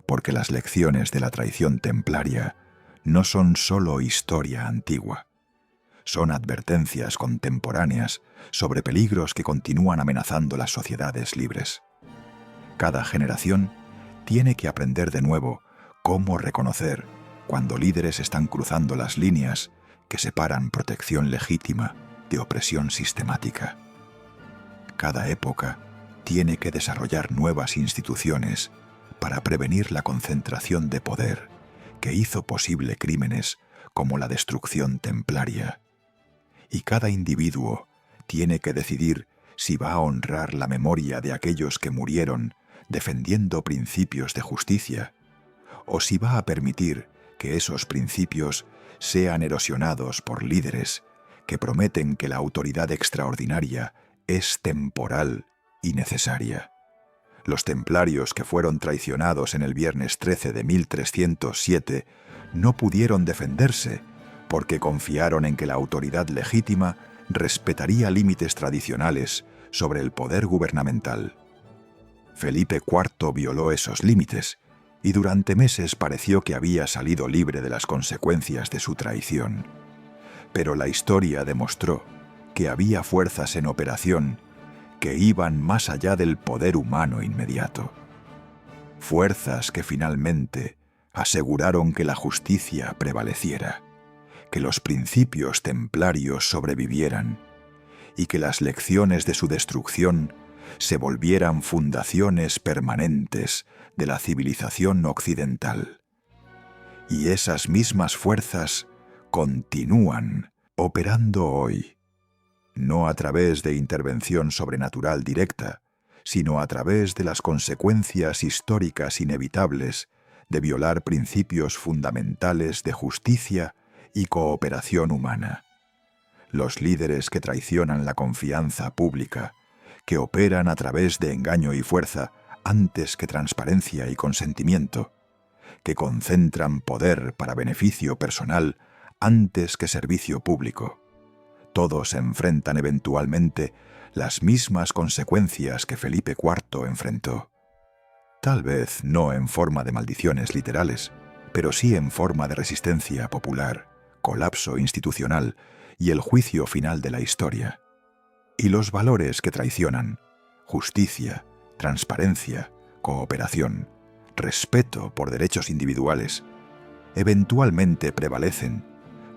porque las lecciones de la traición templaria no son solo historia antigua, son advertencias contemporáneas sobre peligros que continúan amenazando las sociedades libres. Cada generación tiene que aprender de nuevo cómo reconocer cuando líderes están cruzando las líneas que separan protección legítima de opresión sistemática. Cada época tiene que desarrollar nuevas instituciones para prevenir la concentración de poder que hizo posible crímenes como la destrucción templaria. Y cada individuo tiene que decidir si va a honrar la memoria de aquellos que murieron defendiendo principios de justicia, o si va a permitir que esos principios sean erosionados por líderes que prometen que la autoridad extraordinaria es temporal y necesaria. Los templarios que fueron traicionados en el viernes 13 de 1307 no pudieron defenderse porque confiaron en que la autoridad legítima respetaría límites tradicionales sobre el poder gubernamental. Felipe IV violó esos límites y durante meses pareció que había salido libre de las consecuencias de su traición. Pero la historia demostró que había fuerzas en operación que iban más allá del poder humano inmediato. Fuerzas que finalmente aseguraron que la justicia prevaleciera, que los principios templarios sobrevivieran y que las lecciones de su destrucción se volvieran fundaciones permanentes de la civilización occidental. Y esas mismas fuerzas continúan operando hoy, no a través de intervención sobrenatural directa, sino a través de las consecuencias históricas inevitables de violar principios fundamentales de justicia y cooperación humana. Los líderes que traicionan la confianza pública, que operan a través de engaño y fuerza antes que transparencia y consentimiento, que concentran poder para beneficio personal antes que servicio público. Todos enfrentan eventualmente las mismas consecuencias que Felipe IV enfrentó: Tal vez no en forma de maldiciones literales, pero sí en forma de resistencia popular, colapso institucional y el juicio final de la historia. Y los valores que traicionan: justicia, transparencia, cooperación, respeto por derechos individuales, eventualmente prevalecen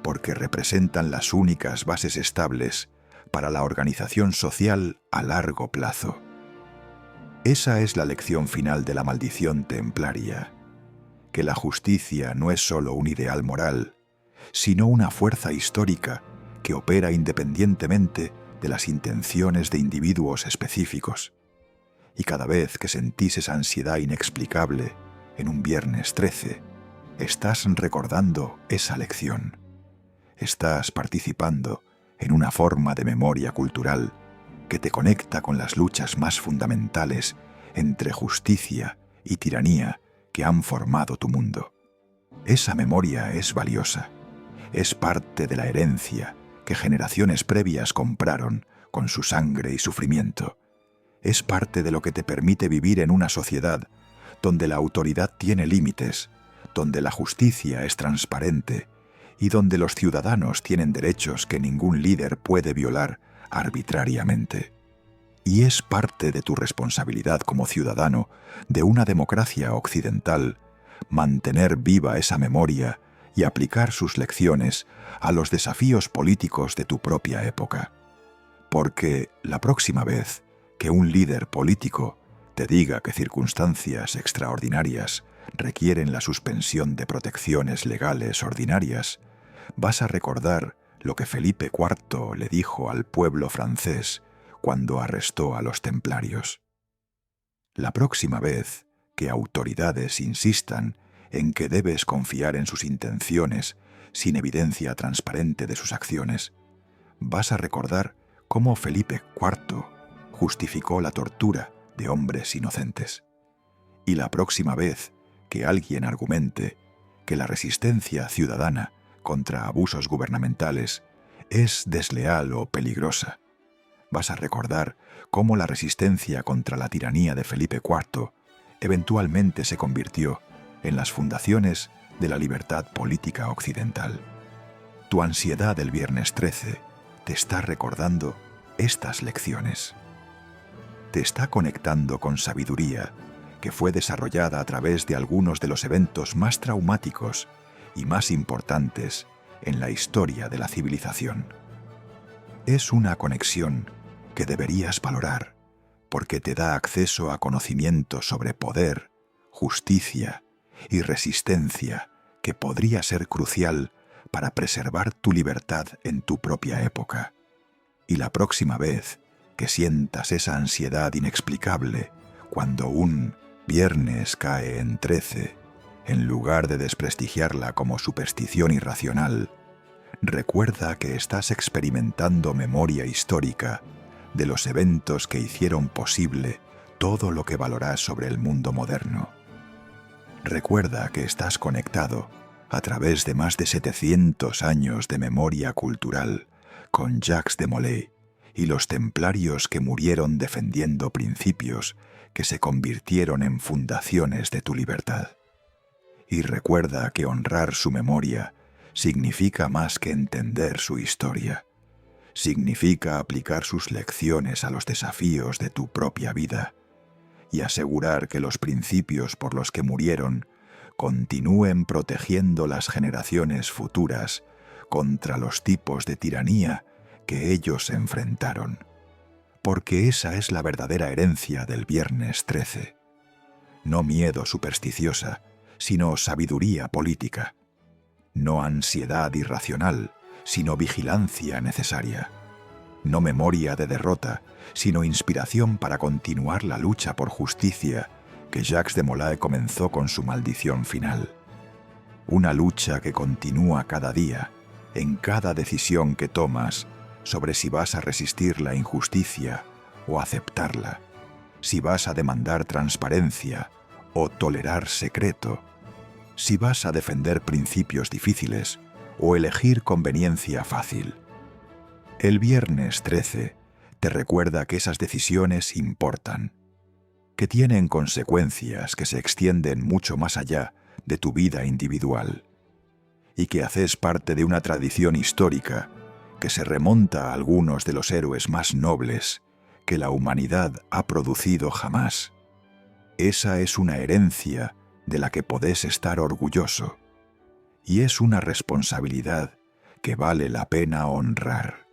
porque representan las únicas bases estables para la organización social a largo plazo. Esa es la lección final de la maldición templaria, que la justicia no es solo un ideal moral, sino una fuerza histórica que opera independientemente de las intenciones de individuos específicos. Y cada vez que sentís esa ansiedad inexplicable en un viernes 13, estás recordando esa lección. Estás participando en una forma de memoria cultural que te conecta con las luchas más fundamentales entre justicia y tiranía que han formado tu mundo. Esa memoria es valiosa. Es parte de la herencia que generaciones previas compraron con su sangre y sufrimiento. Es parte de lo que te permite vivir en una sociedad donde la autoridad tiene límites, donde la justicia es transparente y donde los ciudadanos tienen derechos que ningún líder puede violar arbitrariamente. Y es parte de tu responsabilidad como ciudadano de una democracia occidental mantener viva esa memoria y aplicar sus lecciones a los desafíos políticos de tu propia época. Porque la próxima vez que un líder político te diga que circunstancias extraordinarias requieren la suspensión de protecciones legales ordinarias, vas a recordar lo que Felipe IV le dijo al pueblo francés cuando arrestó a los templarios. La próxima vez que autoridades insistan en que debes confiar en sus intenciones sin evidencia transparente de sus acciones, vas a recordar cómo Felipe IV justificó la tortura de hombres inocentes. Y la próxima vez que alguien argumente que la resistencia ciudadana contra abusos gubernamentales es desleal o peligrosa, vas a recordar cómo la resistencia contra la tiranía de Felipe IV eventualmente se convirtió en las fundaciones de la libertad política occidental. Tu ansiedad del viernes 13 te está recordando estas lecciones. Te está conectando con sabiduría que fue desarrollada a través de algunos de los eventos más traumáticos y más importantes en la historia de la civilización. Es una conexión que deberías valorar porque te da acceso a conocimiento sobre poder, justicia y resistencia que podría ser crucial para preservar tu libertad en tu propia época. Y la próxima vez que sientas esa ansiedad inexplicable cuando un viernes cae en 13, en lugar de desprestigiarla como superstición irracional, recuerda que estás experimentando memoria histórica de los eventos que hicieron posible todo lo que valorás sobre el mundo moderno. Recuerda que estás conectado a través de más de 700 años de memoria cultural con Jacques de Molay y los templarios que murieron defendiendo principios que se convirtieron en fundaciones de tu libertad. Y recuerda que honrar su memoria significa más que entender su historia. Significa aplicar sus lecciones a los desafíos de tu propia vida y asegurar que los principios por los que murieron continúen protegiendo las generaciones futuras contra los tipos de tiranía que ellos enfrentaron. Porque esa es la verdadera herencia del viernes 13. No miedo supersticiosa, sino sabiduría política. No ansiedad irracional, sino vigilancia necesaria. No memoria de derrota, sino inspiración para continuar la lucha por justicia que Jacques de Molay comenzó con su maldición final. Una lucha que continúa cada día, en cada decisión que tomas sobre si vas a resistir la injusticia o aceptarla, si vas a demandar transparencia o tolerar secreto, si vas a defender principios difíciles o elegir conveniencia fácil. El viernes 13 te recuerda que esas decisiones importan. que tienen consecuencias que se extienden mucho más allá de tu vida individual, y que haces parte de una tradición histórica que se remonta a algunos de los héroes más nobles que la humanidad ha producido jamás. Esa es una herencia de la que podés estar orgulloso, y es una responsabilidad que vale la pena honrar.